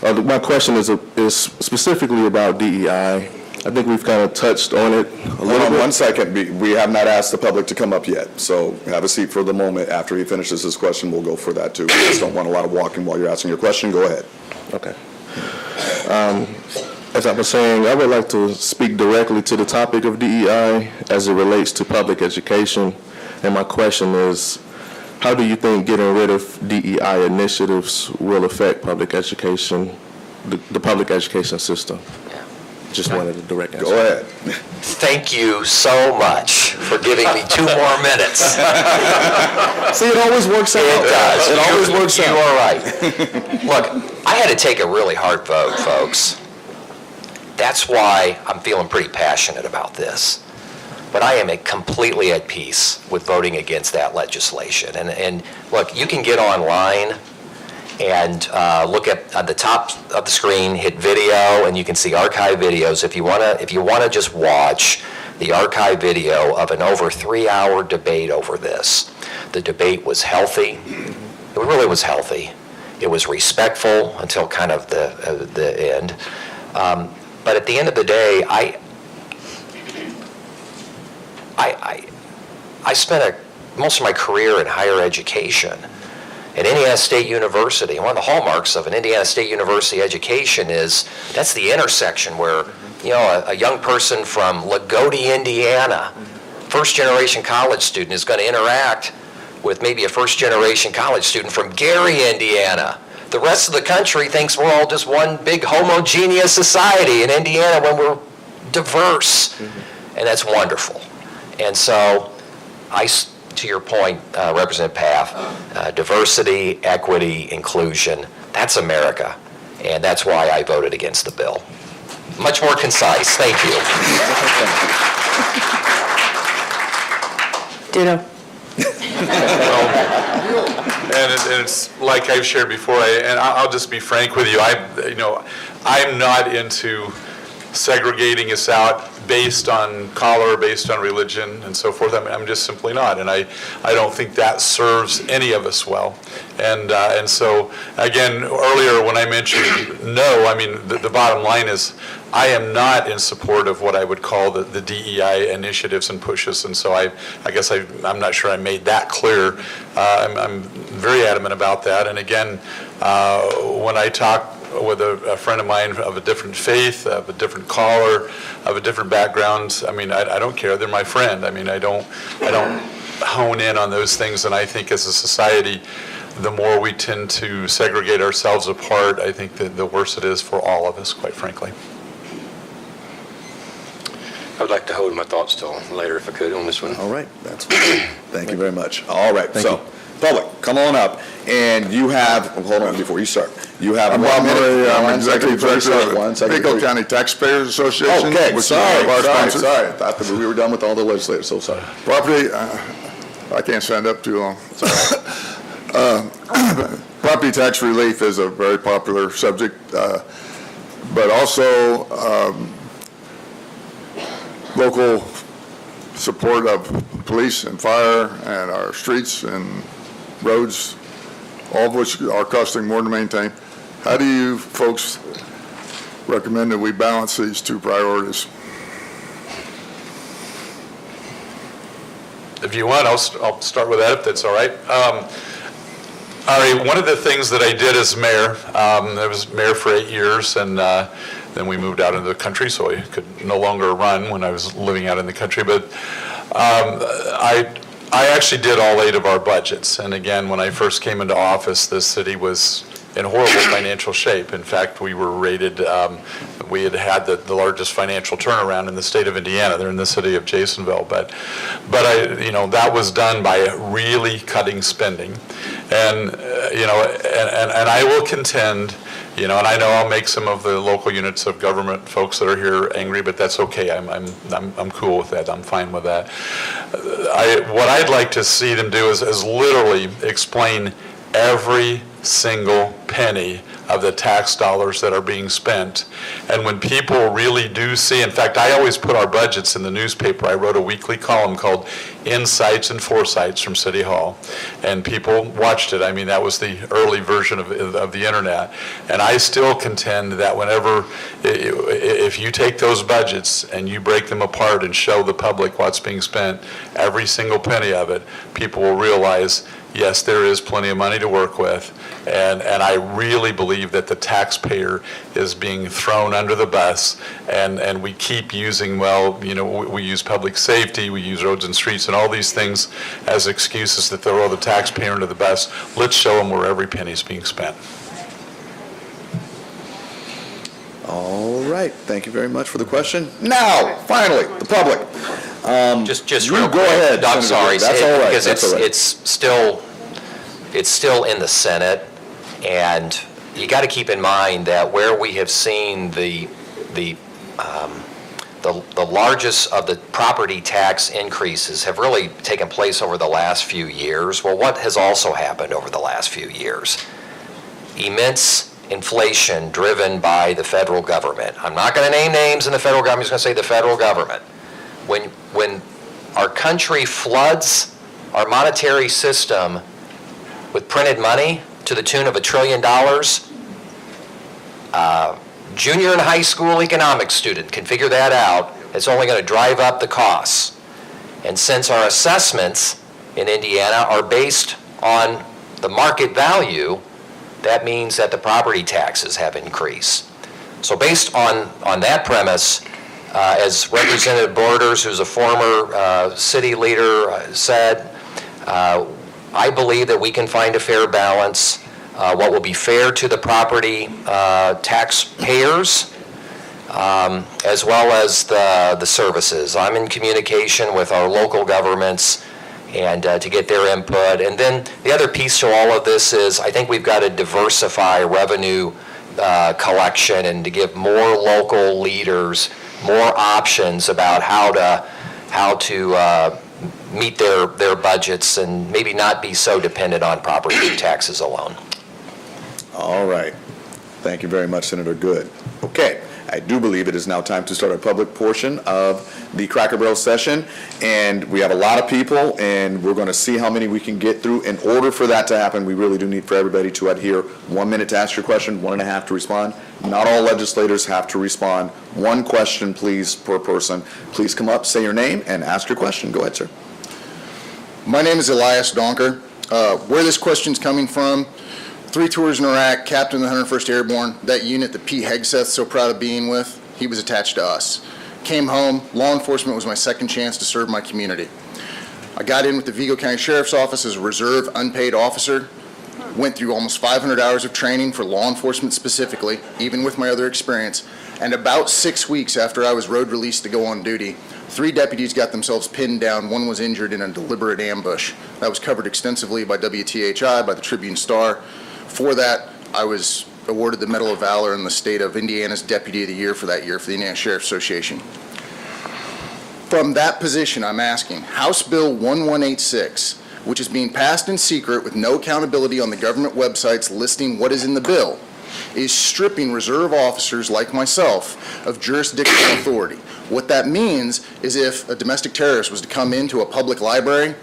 my question is specifically about DEI. I think we've kind of touched on it a Hold little on bit. 1 second. We have not asked the public to come up yet, so have a seat for the moment. After he finishes his question, we'll go for that too. We just don't want a lot of walking while you're asking your question. Go ahead. Okay. As I was saying, I would like to speak directly to the topic of DEI as it relates to public education. And my question is, how do you think getting rid of DEI initiatives will affect public education, the public education system? Just wanted a direct answer. Go ahead. Thank you so much for giving me 2 more minutes. See, it always works out. It does. It always works out. You are right. Look, I had to take a really hard vote, folks. That's why I'm feeling pretty passionate about this. But I am completely at peace with voting against that legislation. And look, you can get online and look at the top of the screen, hit video, and you can see archive videos. If you wanna just watch the archive video of an over 3-hour debate over this. The debate was healthy. It really was healthy. It was respectful until kind of the end. But at the end of the day, I spent most of my career in higher education at Indiana State University. And one of the hallmarks of an Indiana State University education is that's the intersection where, a young person from Lagodi, Indiana, first-generation college student is going to interact with maybe a first-generation college student from Gary, Indiana. The rest of the country thinks we're all just one big homogeneous society in Indiana when we're diverse. And that's wonderful. And so, to your point, Representative Paff, diversity, equity, inclusion, that's America. And that's why I voted against the bill. Much more concise. Thank you. Ditto. And it's like I've shared before, and I'll just be frank with you. I'm not into segregating us out based on color, based on religion, and so forth. I'm just simply not, and I don't think that serves any of us well. And so, again, earlier when I mentioned no, I mean, the bottom line is I am not in support of what I would call the DEI initiatives and pushes, and so I guess I'm not sure I made that clear. I'm very adamant about that, and again, when I talk with a friend of mine of a different faith, of a different color, of a different background, I mean, I don't care. They're my friend. I mean, I don't hone in on those things, and I think as a society, the more we tend to segregate ourselves apart, I think that the worse it is for all of us, quite frankly. I would like to hold my thoughts till later if I could on this one. All right, that's fine. Thank you very much. All right, so, public, come on up. And you have, hold on before you start. You have I'm 1 Bob minute. Murray, I'm One Executive second, Director of 1 the second, Vigo please. County Taxpayers Association. Okay, which is one of our sorry. sponsors. I thought that we were done with all the legislators, so sorry. Property, I can't stand up too long. Property tax relief is a very popular subject, but also local support of police and fire and our streets and roads, all of which are costing more to maintain. How do you folks recommend that we balance these two priorities? If you want, I'll start with that, if that's all right. One of the things that I did as mayor, I was mayor for 8 years, and then we moved out into the country, so I could no longer run when I was living out in the country. But I actually did all 8 of our budgets. And again, when I first came into office, the city was in horrible financial shape. In fact, we were rated, we had the largest financial turnaround in the state of Indiana. They're in the city of Jasonville. But that was done by really cutting spending. And I will contend, and I know I'll make some of the local units of government folks that are here angry, but that's okay. I'm cool with that. I'm fine with that. What I'd like to see them do is literally explain every single penny of the tax dollars that are being spent. And when people really do see, in fact, I always put our budgets in the newspaper. I wrote a weekly column called Insights and Foresights from City Hall. And people watched it. I mean, that was the early version of the internet. And I still contend that if you take those budgets and you break them apart and show the public what's being spent, every single penny of it, people will realize, yes, there is plenty of money to work with, and I really believe that the taxpayer is being thrown under the bus, and we keep using, we use public safety, we use roads and streets and all these things as excuses that throw the taxpayer under the bus. Let's show them where every penny is being spent. All right, thank you very much for the question. Now, finally, the public. Just You real go quick. ahead, I'm Senator sorry. Green. That's all right, Because that's all right. it's still in the Senate, and you got to keep in mind that where we have seen the largest of the property tax increases have really taken place over the last few years. Well, what has also happened over the last few years? Immense inflation driven by the federal government. I'm not going to name names in the federal government. I'm just going to say the federal government. When our country floods our monetary system with printed money to the tune of $1 trillion, junior and high school economics student can figure that out. It's only going to drive up the costs. And since our assessments in Indiana are based on the market value, that means that the property taxes have increased. So based on that premise, as Representative Borders, who's a former city leader, said, I believe that we can find a fair balance, what will be fair to the property taxpayers, as well as the services. I'm in communication with our local governments and to get their input. And then the other piece to all of this is I think we've got to diversify revenue collection and to give more local leaders more options about how to meet their budgets and maybe not be so dependent on property taxes alone. All right. Thank you very much, Senator Good. Okay, I do believe it is now time to start our public portion of the Cracker Barrel session. And we have a lot of people, and we're going to see how many we can get through. In order for that to happen, we really do need for everybody to adhere 1 minute to ask your question, 1.5 to respond. Not all legislators have to respond. One question, please, per person. Please come up, say your name, and ask your question. Go ahead, sir. My name is Elias Donker. Where this question's coming from, 3 tours in Iraq, captain of the 101st Airborne, that unit that Pete Hegseth's so proud of being with, he was attached to us. Came home, law enforcement was my second chance to serve my community. I got in with the Vigo County Sheriff's Office as a reserve unpaid officer, went through almost 500 hours of training for law enforcement specifically, even with my other experience, and about 6 weeks after I was road released to go on duty, 3 deputies got themselves pinned down. 1 was injured in a deliberate ambush. That was covered extensively by WTHI, by the Tribune Star. For that, I was awarded the Medal of Valor in the state of Indiana's Deputy of the Year for that year for the Indiana Sheriff's Association. From that position, I'm asking, House Bill 1186, which is being passed in secret with no accountability on the government websites listing what is in the bill, is stripping reserve officers like myself of jurisdictional authority. What that means is if a domestic terrorist was to come into a public library,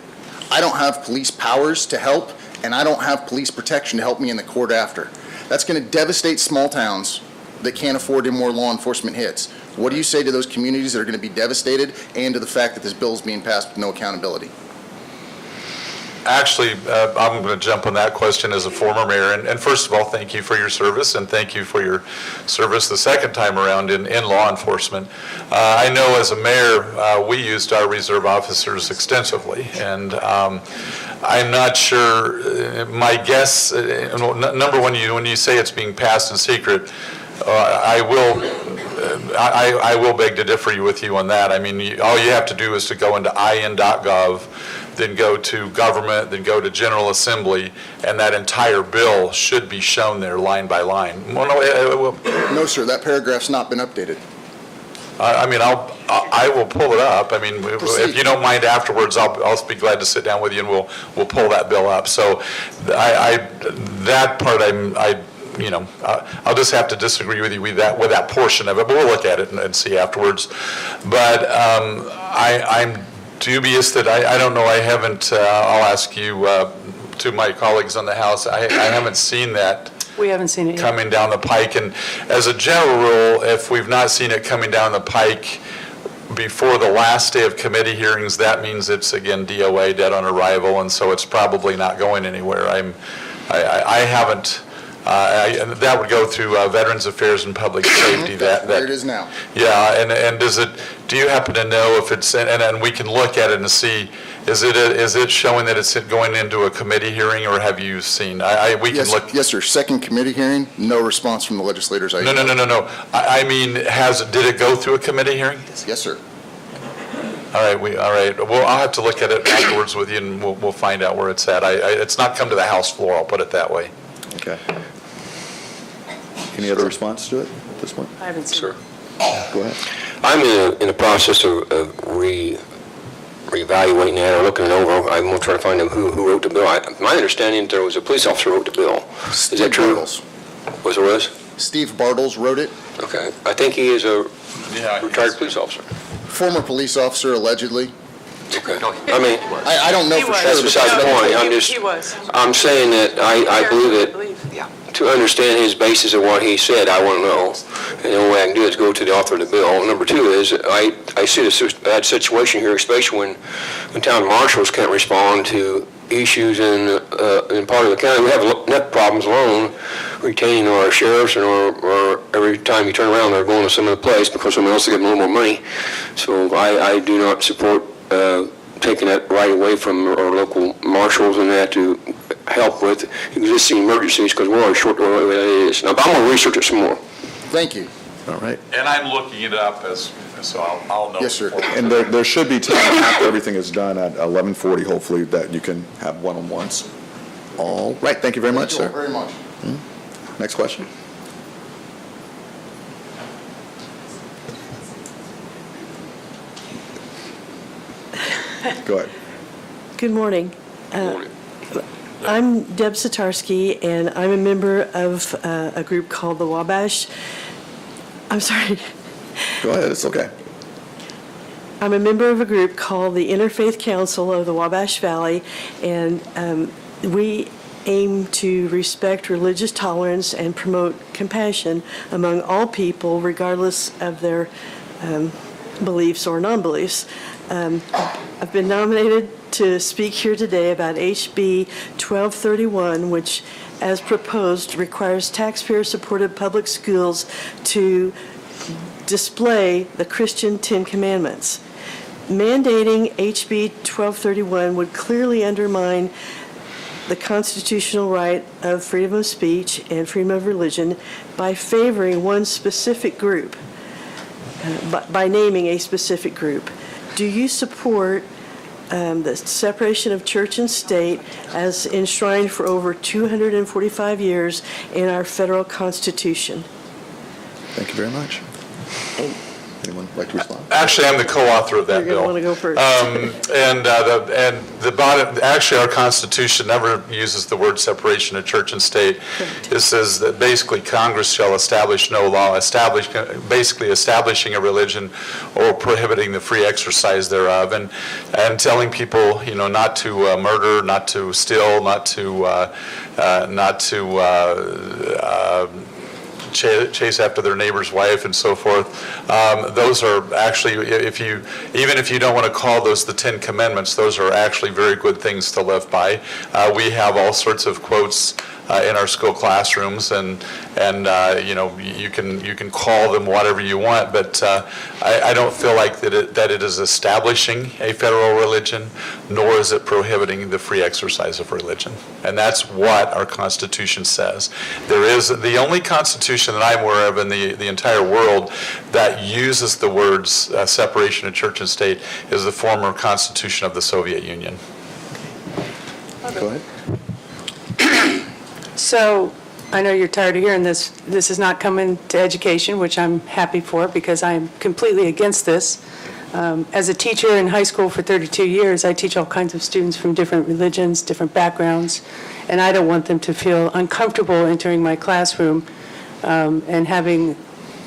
I don't have police powers to help, and I don't have police protection to help me in the court after. That's going to devastate small towns that can't afford any more law enforcement hits. What do you say to those communities that are going to be devastated, and to the fact that this bill is being passed with no accountability? Actually, I'm going to jump on that question as a former mayor. And first of all, thank you for your service, and thank you for your service the second time around in law enforcement. I know as a mayor, we used our reserve officers extensively, and I'm not sure. My guess, number one, when you say it's being passed in secret, I will beg to differ with you on that. I mean, all you have to do is to go into in.gov, then go to government, then go to General Assembly, and that entire bill should be shown there line by line. No, sir, that paragraph's not been updated. I will pull it up. I mean, Proceed. if you don't mind afterwards, I'll be glad to sit down with you and we'll pull that bill up. So that part I'll just have to disagree with you with that portion of it, but we'll look at it and see afterwards. But I'm dubious that I don't know. I haven't. I'll ask you to my colleagues on the House. I haven't seen that. We haven't seen it yet. Coming down the pike, and as a general rule, if we've not seen it coming down the pike before the last day of committee hearings, that means it's again DOA, dead on arrival, and so it's probably not going anywhere. I haven't. That would go through Veterans Affairs and Public Safety. There it is now. Yeah, and do you happen to know if it's, and we can look at it and see, is it showing that it's going into a committee hearing, or have you seen? We can look. Yes, sir. Second committee hearing, no response from the legislators. No. I mean, did it go through a committee hearing? Yes, sir. All right. Well, I'll have to look at it afterwards with you, and we'll find out where it's at. It's not come to the House floor. I'll put it that way. Okay. Any other response to it at this point? I haven't seen Sir. it. Go ahead. I'm in the process of reevaluating that or looking it over. I'm going to try to find out who wrote the bill. My understanding there was a police officer who wrote the bill. Is that true? Bartles. Was? Steve Bartles wrote it. Okay. I think he is a retired police officer. Former police officer, allegedly. Okay. I mean, I don't know He for was. sure. that's besides the point. He was. I'm saying that I believe it. To understand his basis of what he said, I want to know. And the only way I can do it is go to the author of the bill. Number two is, I see a bad situation here, especially when town marshals can't respond to issues in part of the county. We have enough problems alone retaining our sheriffs, or every time you turn around, they're going to some other place because someone else will give them a little more money. So I do not support taking that right away from our local marshals and that to help with existing emergencies, because we're already short the way that is. Now, but I'm going to research it some more. Thank you. All right. And I'm looking it up so I'll know. Yes, sir. And there should be time after everything is done at 11:40, hopefully, that you can have one-on-ones. All right. Thank you very much, Thank you sir. all very much. Next question. Go ahead. Good morning. I'm Deb Satarsky, and I'm a member of a group called the Wabash. I'm sorry. Go ahead, it's okay. I'm a member of a group called the Interfaith Council of the Wabash Valley, and we aim to respect religious tolerance and promote compassion among all people, regardless of their beliefs or non-beliefs. I've been nominated to speak here today about HB 1231, which, as proposed, requires taxpayer-supported public schools to display the Christian Ten Commandments. Mandating HB 1231 would clearly undermine the constitutional right of freedom of speech and freedom of religion by favoring one specific group, by naming a specific group. Do you support the separation of church and state as enshrined for over 245 years in our federal Constitution? Thank you very much. Anyone like to respond? Actually, I'm the co-author of that You're bill. going to want to go first. The bottom, actually, our Constitution never uses the word separation of church and state. It says that basically Congress shall establish no law, basically establishing a religion or prohibiting the free exercise thereof, and telling people, not to murder, not to steal, not to chase after their neighbor's wife and so forth. Those are actually, even if you don't want to call those the Ten Commandments, those are actually very good things to live by. We have all sorts of quotes in our school classrooms, and you can call them whatever you want, but I don't feel like that it is establishing a federal religion, nor is it prohibiting the free exercise of religion. And that's what our Constitution says. There is the only Constitution that I'm aware of in the entire world that uses the words separation of church and state is the former Constitution of the Soviet Union. Go ahead. So, I know you're tired of hearing this. This is not coming to education, which I'm happy for because I'm completely against this. As a teacher in high school for 32 years, I teach all kinds of students from different religions, different backgrounds, and I don't want them to feel uncomfortable entering my classroom and having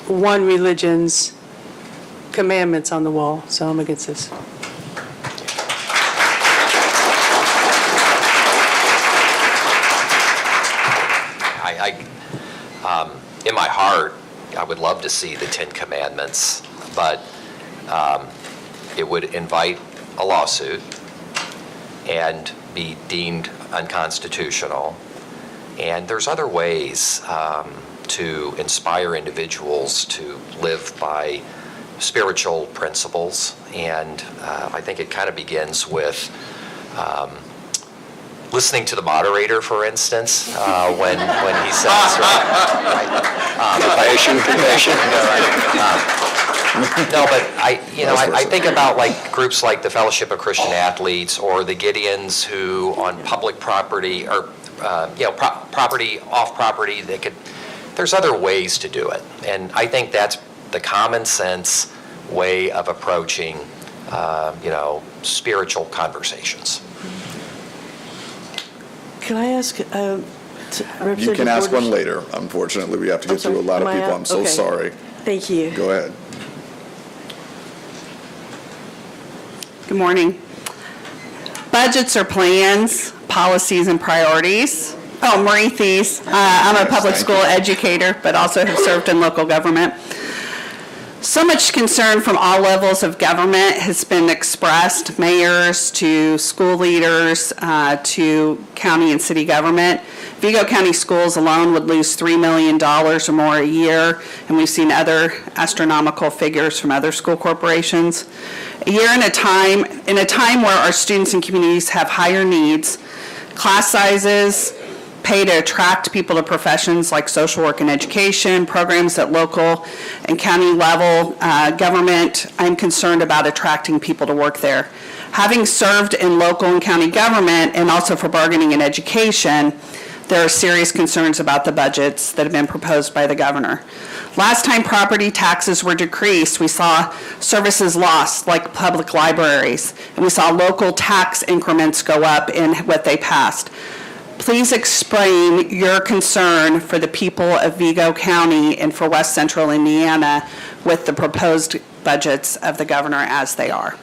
one religion's commandments on the wall. So I'm against this. In my heart, I would love to see the Ten Commandments, but it would invite a lawsuit and be deemed unconstitutional. And there's other ways to inspire individuals to live by spiritual principles, and I think it kind of begins with listening to the moderator, for instance, when he says, Compassion. No, but I think about like groups like the Fellowship of Christian Athletes or the Gideons who on public property or property off property, there's other ways to do it, and I think that's the common sense way of approaching spiritual conversations. Can I ask, Representative You can ask Borders? one later. Unfortunately, we have to get sorry, through a lot of am I people. out? I'm so Okay. sorry. Thank you. Go ahead. Good morning. Budgets are plans, policies, and priorities. Oh, Marie Thies. I'm a public school educator, but also have served in local government. So much concern from all levels of government has been expressed, mayors to school leaders to county and city government. Vigo County Schools alone would lose $3 million or more a year, and we've seen other astronomical figures from other school corporations. In a time where our students and communities have higher needs, class sizes, pay to attract people to professions like social work and education, programs at local and county level government, I'm concerned about attracting people to work there. Having served in local and county government and also for bargaining in education, there are serious concerns about the budgets that have been proposed by the governor. Last time property taxes were decreased, we saw services lost like public libraries, and we saw local tax increments go up in what they passed. please explain your concern for the people of Vigo County and for West Central Indiana with the proposed budgets of the governor as they are.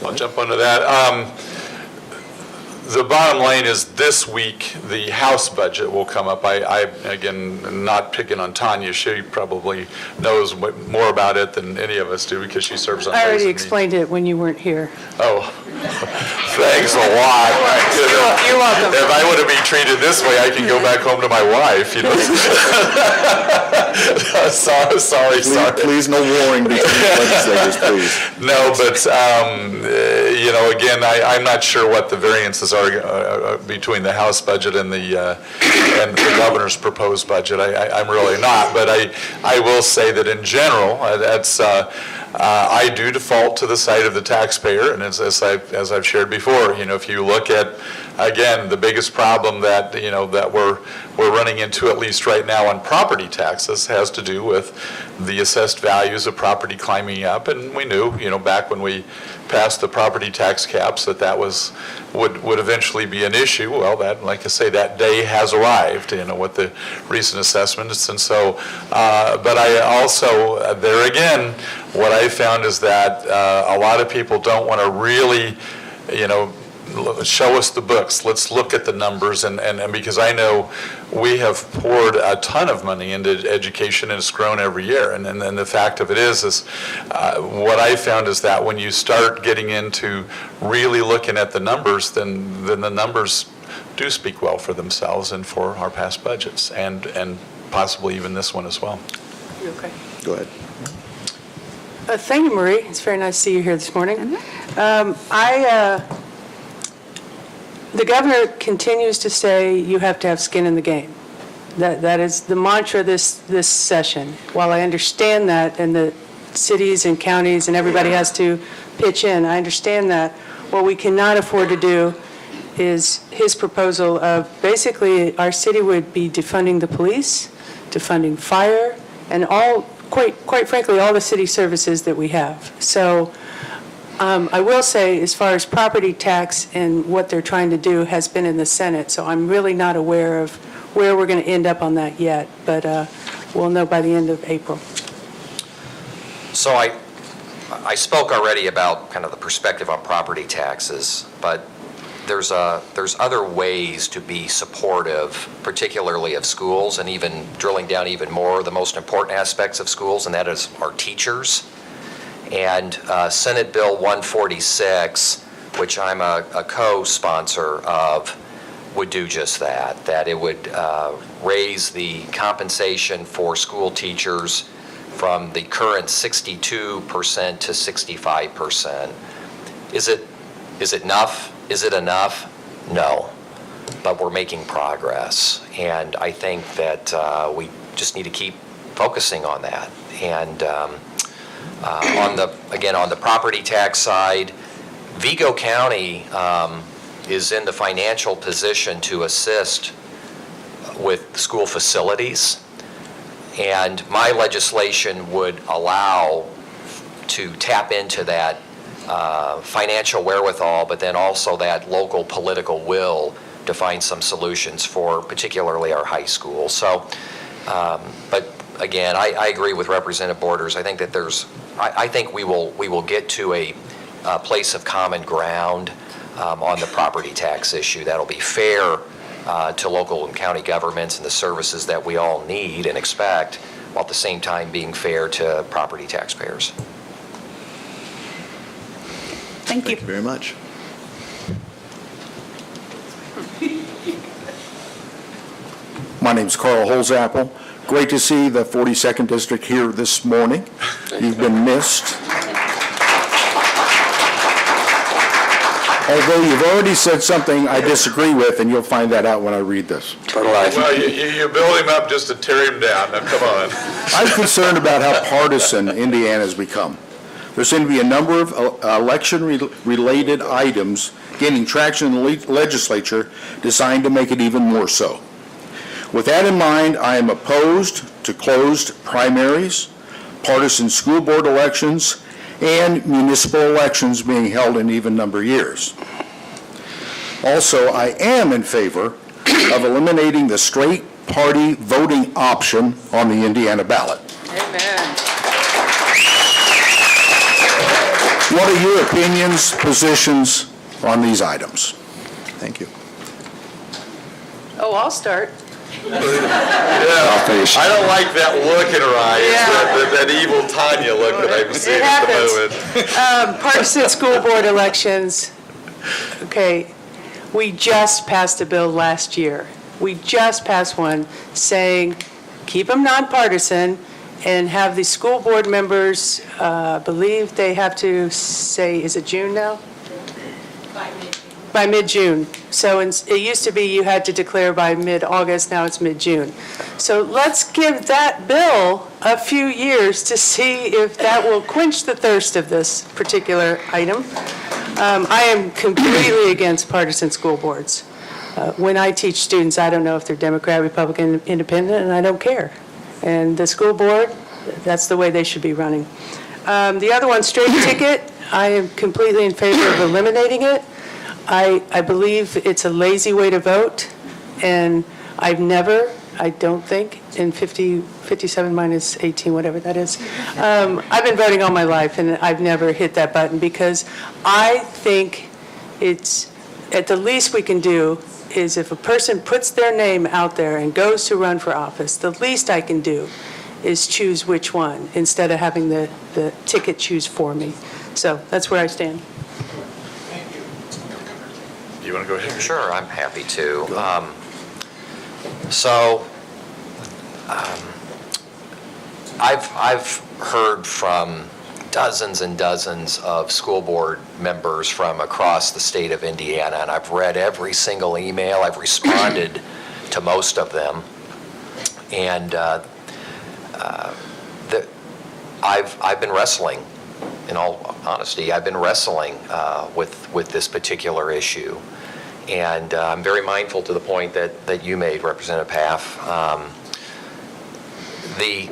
I'll jump onto that. The bottom line is this week, the House budget will come up. I again, not picking on Tanya. She probably knows more about it than any of us do because she serves on I Ways already and explained it when you weren't here. Oh, thanks a lot. You're welcome. If I want to be treated this way, I can go back home to my wife, you know. Sorry. Please, no warring between legislators, please. No, but, you know, again, I'm not sure what the variances are between the House budget and the governor's proposed budget. I'm really not, but I will say that in general, that's, I do default to the side of the taxpayer, and as I've shared before, you know, if you look at, again, the biggest problem that, you know, that we're running into, at least right now, on property taxes has to do with the assessed values of property climbing up, and we knew, you know, back when we passed the property tax caps that would eventually be an issue. Well, that, like I say, that day has arrived, you know, with the recent assessments, and so, but I also, there again, what I found is that a lot of people don't want to really, you know, show us the books. Let's look at the numbers, and because I know we have poured a ton of money into education, and it's grown every year. And the fact of it is what I found is that when you start getting into really looking at the numbers, then the numbers do speak well for themselves and for our past budgets, and possibly even this one as well. You okay? Go ahead. Thank you, Marie. It's very nice to see you here this morning. The governor continues to say you have to have skin in the game. That is the mantra this session. While I understand that, and the cities and counties and everybody has to pitch in, I understand that. What we cannot afford to do is his proposal of basically our city would be defunding the police, defunding fire, and all, quite frankly, all the city services that we have. So I will say, as far as property tax and what they're trying to do has been in the Senate, so I'm really not aware of where we're going to end up on that yet, but we'll know by the end of April. So I spoke already about kind of the perspective on property taxes, but there's other ways to be supportive, particularly of schools, and even drilling down even more, the most important aspects of schools, and that is our teachers. And Senate Bill 146, which I'm a co-sponsor of, would do just that, that it would raise the compensation for school teachers from the current 62% to 65%. Is it enough? Is it enough? No, but we're making progress, and I think that we just need to keep focusing on that. And on the property tax side, Vigo County is in the financial position to assist with school facilities, and my legislation would allow to tap into that financial wherewithal, but then also that local political will to find some solutions for particularly our high schools. So, but again, I agree with Representative Borders. I think that I think we will get to a place of common ground on the property tax issue that'll be fair to local and county governments and the services that we all need and expect, while at the same time being fair to property taxpayers. Thank you. Thank you very much. My name's Carl Holzapfel. Great to see the 42nd District here this morning. You've been missed. Although you've already said something I disagree with, and you'll find that out when I read this. Well, you build him up just to tear him down. Now, come on. I'm concerned about how partisan Indiana's become. There seem to be a number of election-related items gaining traction in the legislature designed to make it even more so. With that in mind, I am opposed to closed primaries, partisan school board elections, and municipal elections being held in even-number years. Also, I am in favor of eliminating the straight party voting option on the Indiana ballot. Amen. What are your opinions, positions on these items? Thank you. Oh, I'll start. I don't like that look in her eyes, that evil Tanya look that I'm seeing at the moment. Partisan school board elections. Okay, we just passed a bill last year. We just passed one saying, keep them nonpartisan and have the school board members, believe they have to say, is it June now? By mid-June. So it used to be you had to declare by mid-August, now it's mid-June. So let's give that bill a few years to see if that will quench the thirst of this particular item. I am completely against partisan school boards. When I teach students, I don't know if they're Democrat, Republican, Independent, and I don't care. And the school board, that's the way they should be running. The other one, straight ticket, I am completely in favor of eliminating it. I believe it's a lazy way to vote, and I don't think, in 57 minus 18, whatever that is, I've been voting all my life, and I've never hit that button, because I think it's, at the least we can do is if a person puts their name out there and goes to run for office, the least I can do is choose which one, instead of having the ticket choose for me. So that's where I stand. You want to go ahead? Sure, I'm happy to. I've heard from dozens and dozens of school board members from across the state of Indiana, and I've read every single email. I've responded to most of them, and I've been wrestling. In all honesty, I've been wrestling with this particular issue. And I'm very mindful to the point that you made, Representative Paff. The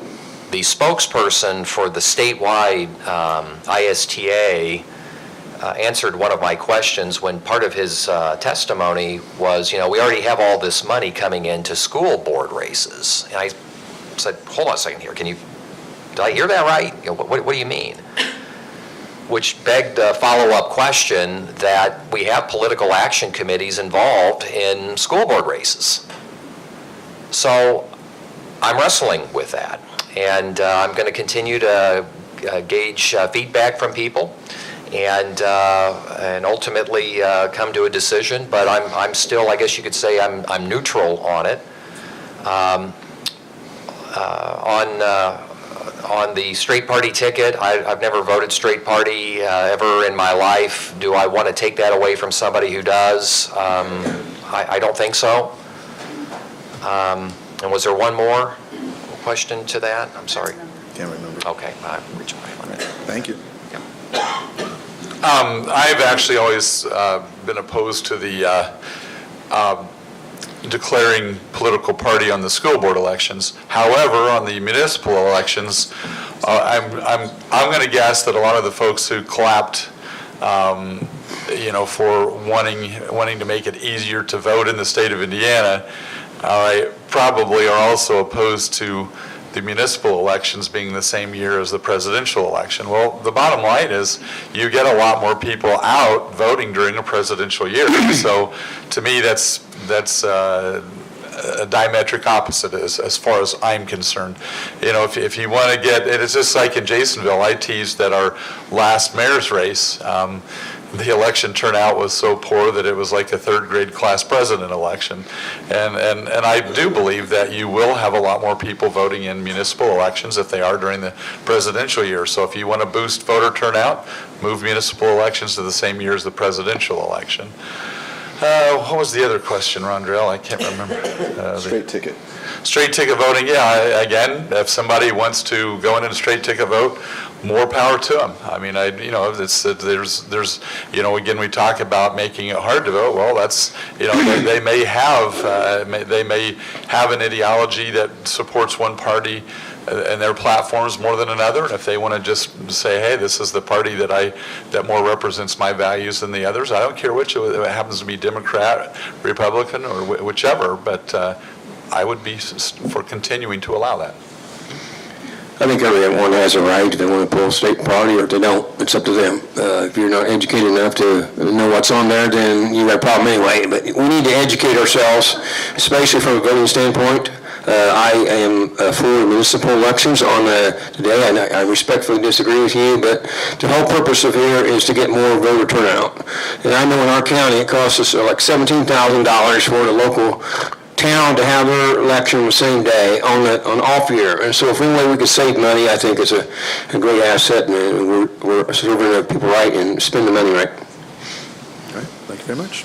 spokesperson for the statewide ISTA answered one of my questions when part of his testimony was, we already have all this money coming into school board races. And I said, hold on a second here, did I hear that right? What do you mean? Which begged a follow-up question that we have political action committees involved in school board races. So I'm wrestling with that, and I'm going to continue to gauge feedback from people and ultimately come to a decision, but I'm still, I guess you could say, I'm neutral on it. On the straight party ticket, I've never voted straight party ever in my life. Do I want to take that away from somebody who does? I don't think so. And was there one more question to that? I'm sorry. Can't remember. Okay, I've reached my limit. Thank you. I've actually always been opposed to the declaring political party on the school board elections. However, on the municipal elections, I'm going to guess that a lot of the folks who clapped, for wanting to make it easier to vote in the state of Indiana, probably are also opposed to the municipal elections being the same year as the presidential election. Well, the bottom line is you get a lot more people out voting during a presidential year. So to me, that's a diametric opposite as far as I'm concerned. If you want to get, it's just like in Jasonville, I teased that our last mayor's race, the election turnout was so poor that it was like a third grade class president election. And I do believe that you will have a lot more people voting in municipal elections if they are during the presidential year. So if you want to boost voter turnout, move municipal elections to the same year as the presidential election. What was the other question, Rondrell? I can't remember. Straight ticket. Straight ticket voting, yeah. Again, if somebody wants to go in and straight ticket vote, more power to them. I mean, there's, again, we talk about making it hard to vote. Well, that's, they may have an ideology that supports one party and their platforms more than another. And if they want to just say, hey, this is the party that more represents my values than the others, I don't care which, it happens to be Democrat, Republican, or whichever, but I would be for continuing to allow that. I think everyone has a right if they want to pull a state party, or if they don't, it's up to them. If you're not educated enough to know what's on there, then you got a problem anyway. But we need to educate ourselves, especially from a voting standpoint. I am for municipal elections on today, and I respectfully disagree with you, but the whole purpose of here is to get more voter turnout. And I know in our county it costs us like $17,000 for the local town to have their election the same day on off year. And so if any way we could save money, I think it's a great asset, and we're serving the people right and spend the money right. All right, thank you very much.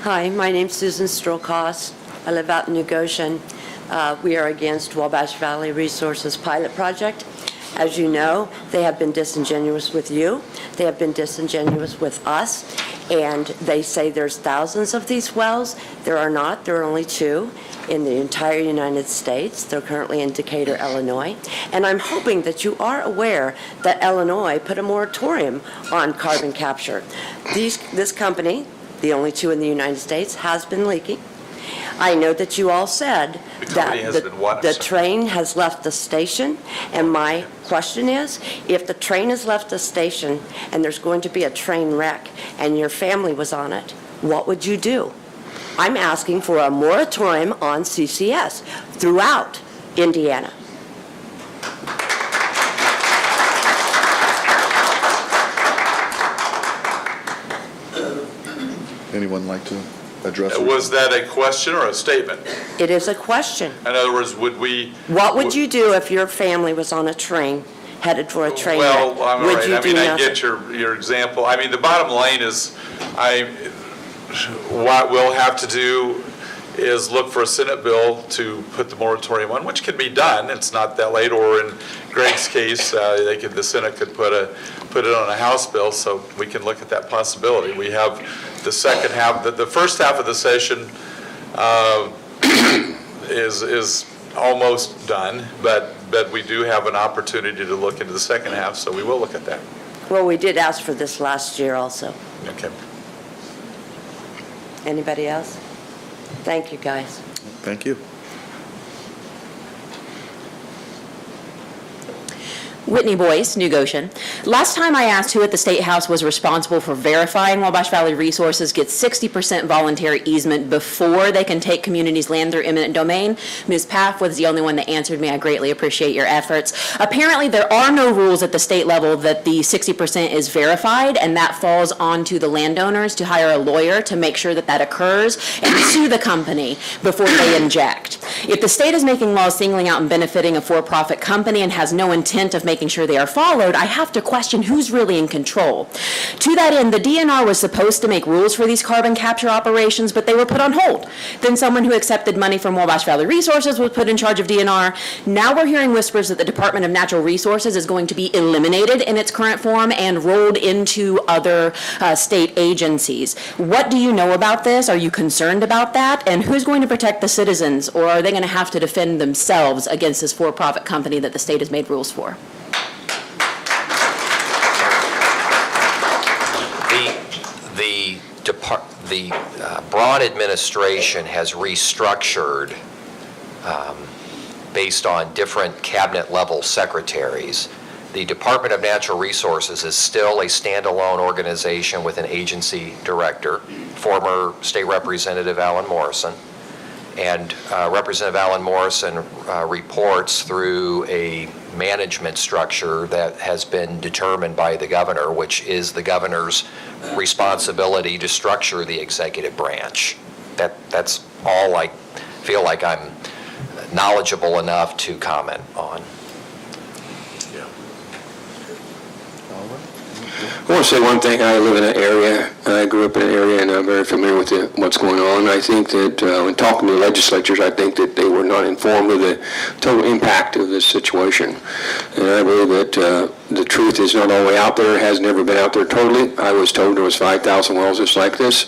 Hi, my name's Susan Strolkoss. I live out in New Goshen. We are against Wabash Valley Resources pilot project. As you know, they have been disingenuous with you. They have been disingenuous with us. And they say there's thousands of these wells. There are not. There are only 2 in the entire United States. They're currently in Decatur, Illinois. And I'm hoping that you are aware that Illinois put a moratorium on carbon capture. This company, the only 2 in the United States, has been leaking. I know that you all said that the train has left the station, and my question is, if the train has left the station and there's going to be a train wreck and your family was on it, what would you do? I'm asking for a moratorium on CCS throughout Indiana. Anyone like to address it? Was that a question or a statement? It is a question. In other words, What would you do if your family was on a train headed for a train wreck? Well, I'm all Would right. you do I nothing? get your example. I mean, the bottom line is, what we'll have to do is look for a Senate bill to put the moratorium on, which can be done. It's not that late. Or in Greg's case, the Senate could put it on a House bill, so we can look at that possibility. We have the second half. The first half of the session is almost done, but we do have an opportunity to look into the second half, so we will look at that. Well, we did ask for this last year also. Okay. Anybody else? Thank you, guys. Thank you. Whitney Boyce, New Goshen. Last time I asked who at the State House was responsible for verifying Wabash Valley Resources gets 60% voluntary easement before they can take communities' land through eminent domain. Ms. Paff was the only one that answered me. I greatly appreciate your efforts. Apparently, there are no rules at the state level that the 60% is verified, and that falls onto the landowners to hire a lawyer to make sure that that occurs and sue the company before they inject. If the state is making laws singling out and benefiting a for-profit company and has no intent of making sure they are followed, I have to question who's really in control. To that end, the DNR was supposed to make rules for these carbon capture operations, but they were put on hold. Then someone who accepted money from Wabash Valley Resources was put in charge of DNR. Now we're hearing whispers that the Department of Natural Resources is going to be eliminated in its current form and rolled into other state agencies. What do you know about this? Are you concerned about that? And who's going to protect the citizens, or are they going to have to defend themselves against this for-profit company that the state has made rules for? The Braun administration has restructured based on different cabinet-level secretaries. The Department of Natural Resources is still a standalone organization with an agency director, former State Representative Alan Morrison. And Representative Alan Morrison reports through a management structure that has been determined by the governor, which is the governor's responsibility to structure the executive branch. That's all I feel like I'm knowledgeable enough to comment on. I want to say one thing. I live in an area I grew up in an area and I'm very familiar with what's going on. I think that when talking to the legislatures, I think that they were not informed of the total impact of this situation. And I believe that the truth is not all the way out there. It has never been out there totally. I was told there was 5,000 wells just like this.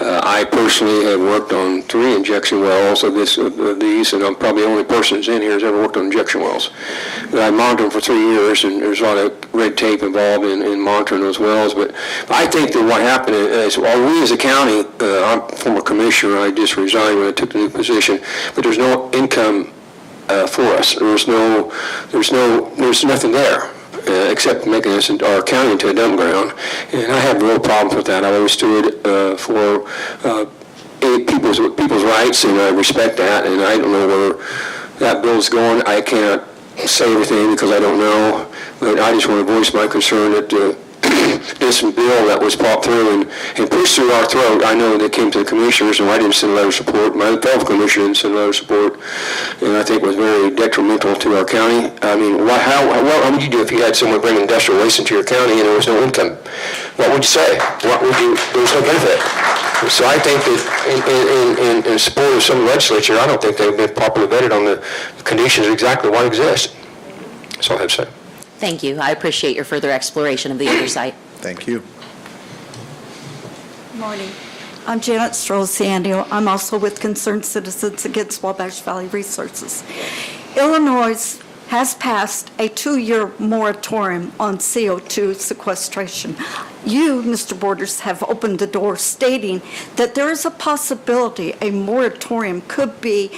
I personally have worked on 3 injection wells of these, and I'm probably the only person that's in here who's ever worked on injection wells. But I monitored them for 3 years, and there's a lot of red tape involved in monitoring those wells. But I think that what happened is, well, we as a county, I'm a former commissioner, I just resigned when I took the new position, but there's no income for us. There's nothing there. Except making our county into a dump ground. And I have real problems with that. I've always stood for people's rights, and I respect that, and I don't know where that bill's going. I can't say everything because I don't know, but I just want to voice my concern that this bill that was popped through and pushed through our throat. I know they came to the commissioners, and I didn't send a letter of support. My fellow commissioner didn't send a letter of support, and I think it was very detrimental to our county. I mean, what would you do if you had someone bring industrial waste into your county and there was no income? What would you say? There was no benefit. So I think that in support of some legislature, I don't think they've been properly vetted on the conditions exactly what exist. That's all I have to say. Thank you. I appreciate your further exploration of the oversight. Thank you. Good morning. I'm Janet Strolziano. I'm also with Concerned Citizens Against Wabash Valley Resources. Illinois has passed a 2-year moratorium on CO2 sequestration. You, Mr. Borders, have opened the door stating that there is a possibility a moratorium could be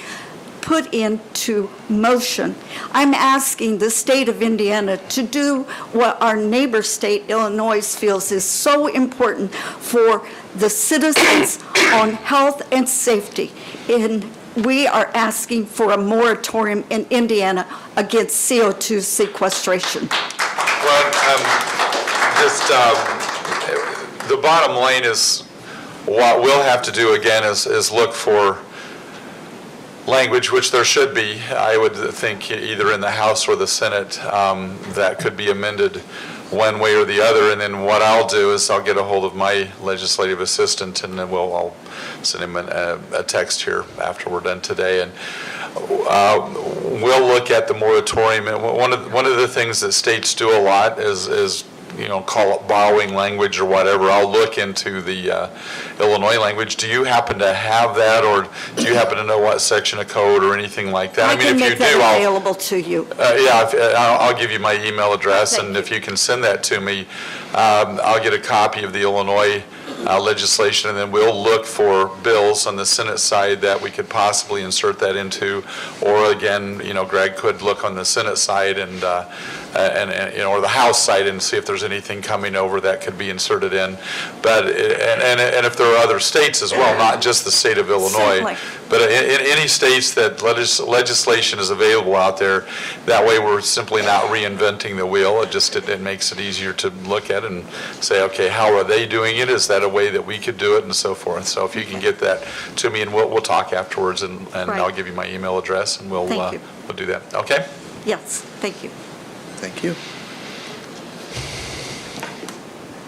put into motion. I'm asking the state of Indiana to do what our neighbor state, Illinois, feels is so important for the citizens on health and safety. We are asking for a moratorium in Indiana against CO2 sequestration. Well, the bottom line is what we'll have to do again is look for language, which there should be, I would think, either in the House or the Senate, that could be amended one way or the other. And then what I'll do is I'll get a hold of my legislative assistant, and then I'll send him a text here after we're done today. And we'll look at the moratorium. And one of the things that states do a lot is call it borrowing language or whatever. I'll look into the Illinois language. Do you happen to have that, or do you happen to know what section of code or anything like that? I can make that available to you. I'll give you my email address, and if you can send that to me, I'll get a copy of the Illinois legislation, and then we'll look for bills on the Senate side that we could possibly insert that into, or again, Greg could look on the Senate side and or the House side and see if there's anything coming over that could be inserted in. But and if there are other states as well, not just the state of Illinois, Certainly. but in any states that legislation is available out there, that way we're simply not reinventing the wheel. It makes it easier to look at and say, okay, how are they doing it? Is that a way that we could do it, and so forth. So if you can get that to me, and we'll talk afterwards, and Right. I'll give you my email address, and we'll do that. Okay? Yes, thank you. Thank you.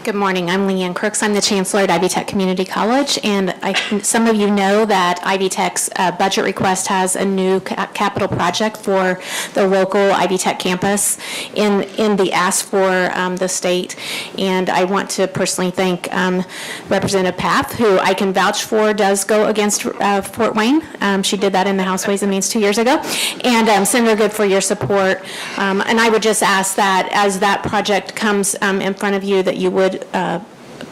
Good morning. I'm Leanne Crooks. I'm the Chancellor at Ivy Tech Community College, and some of you know that Ivy Tech's budget request has a new capital project for the local Ivy Tech campus in the ask for the state. And I want to personally thank Representative Path, who I can vouch for does go against Fort Wayne. She did that in the House Ways and Means 2 years ago. And Senator Good for your support. And I would just ask that as that project comes in front of you, that you would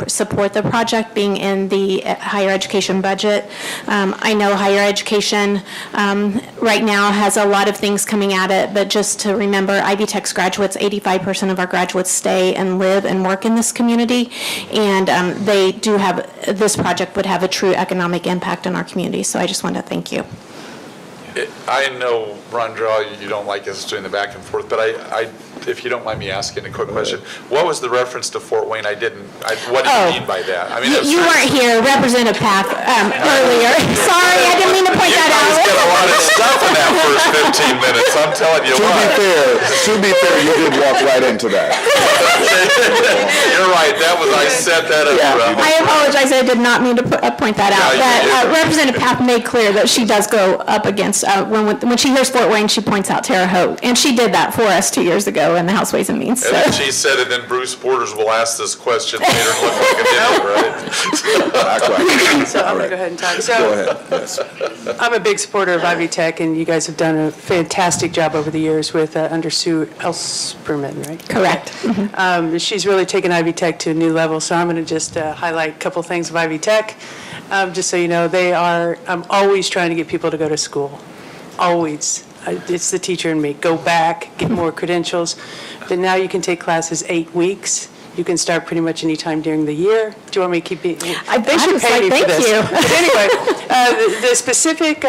support the project being in the higher education budget. I know higher education right now has a lot of things coming at it, but just to remember, Ivy Tech's graduates, 85% of our graduates stay and live and work in this community, and they do have, this project would have a true economic impact on our community, so I just want to thank you. I know, Rondra, you don't like us doing the back and forth, but I if you don't mind me asking a quick question, what was the reference to Fort Wayne? What did you mean by that? I mean, You weren't here, Representative Papp, earlier. Sorry, I didn't mean to point that out. You guys got a lot of stuff in that first 15 minutes, I'm telling you what. To be fair, you did walk right into that. You're right, I set that up. I apologize, I did not mean to point that out. Yeah, But Representative Papp made clear that she does go up against, when she hears Fort Wayne, she points out Terre Haute. And she did that for us 2 years ago in the House Ways and Means. And then she said, and then Bruce Borders will ask this question later and look like an idiot, right? So I'm going to go ahead and talk. So Go ahead, yes. I'm a big supporter of Ivy Tech, and you guys have done a fantastic job over the years with under Sue Ellspermann, right? Correct. She's really taken Ivy Tech to a new level, so I'm going to just highlight a couple things of Ivy Tech. Just so you know, I'm always trying to get people to go to school. Always. It's the teacher in me. Go back, get more credentials. But now you can take classes 8 weeks. You can start pretty much any time during the year. Do you want me to keep it? They should pay me for this. Thank you. But anyway, the specific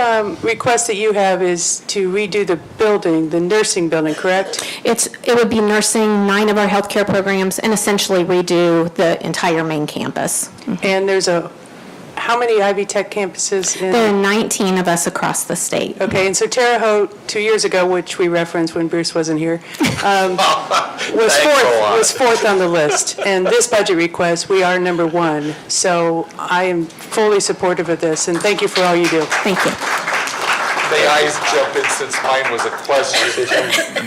request that you have is to redo the building, the nursing building, correct? It would be nursing 9 of our healthcare programs and essentially redo the entire main campus. And there's how many Ivy Tech campuses? There are 19 of us across the state. Okay, and so Terre Haute, 2 years ago, which we referenced when Bruce wasn't here, was fourth on the list. And this budget request, we are number 1. So I am fully supportive of this, and thank you for all you do. Thank you. May I jump in since mine was a question?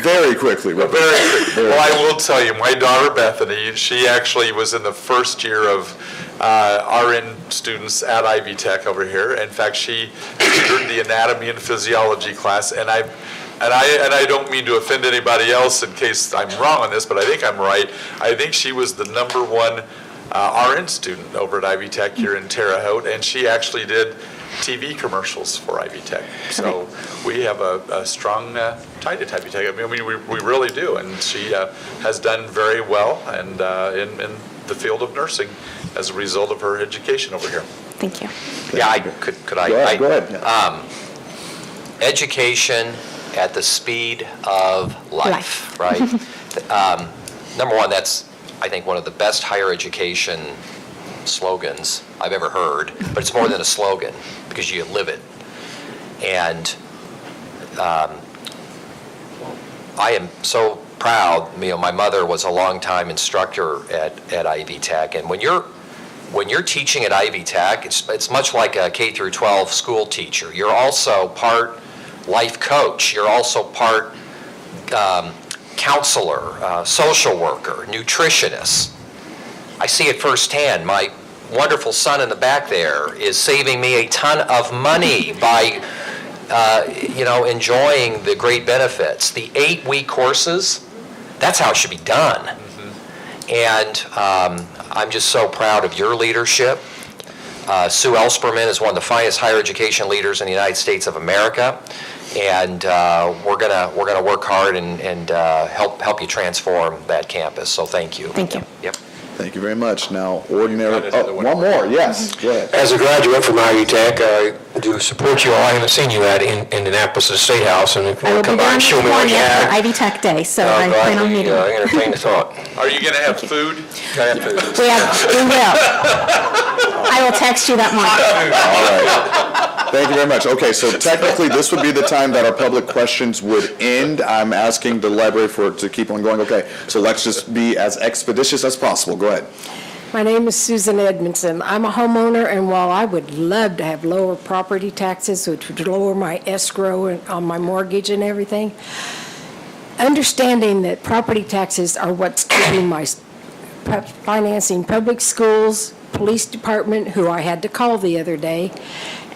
Very quickly. Very quickly. Well, I will tell you, my daughter Bethany, she actually was in the first year of RN students at Ivy Tech over here. In fact, she tutored the anatomy and physiology class, and I don't mean to offend anybody else in case I'm wrong on this, but I think I'm right. I think she was the number 1 RN student over at Ivy Tech here in Terre Haute, and she actually did TV commercials for Ivy Tech. So we have a strong tie to Ivy Tech. I mean, we really do, and she has done very well and in the field of nursing as a result of her education over here. Thank you. Yeah, could I? Go ahead. Education at the speed of life, right? Number one, that's, I think, one of the best higher education slogans I've ever heard, but it's more than a slogan because you live it. And I am so proud. My mother was a longtime instructor at Ivy Tech, and when you're teaching at Ivy Tech, it's much like a K through 12 school teacher. You're also part life coach. You're also part counselor, social worker, nutritionist. I see it firsthand. My wonderful son in the back there is saving me a ton of money by enjoying the great benefits. The 8-week courses, that's how it should be done. And I'm just so proud of your leadership. Sue Ellspermann is one of the finest higher education leaders in the United States of America, and we're gonna work hard and help you transform that campus. So thank you. Thank you. Yep. Thank you very much. Now, one more, yes, go ahead. As a graduate from Ivy Tech, I do support you all. I haven't seen you at Indianapolis at the State House, and if you I will want to be come by down and in show me what you California for have. Ivy Tech Day, so I plan on meeting. I entertain the thought. Are you going to have food? Can I have food? We will. I will text you that morning. All right. Thank you very much. Okay, so technically, this would be the time that our public questions would end. I'm asking the library to keep on going. Okay, so let's just be as expeditious as possible. Go ahead. My name is Susan Edmondson. I'm a homeowner, and while I would love to have lower property taxes, which would lower my escrow on my mortgage and everything, understanding that property taxes are what's keeping my financing public schools, police department, who I had to call the other day,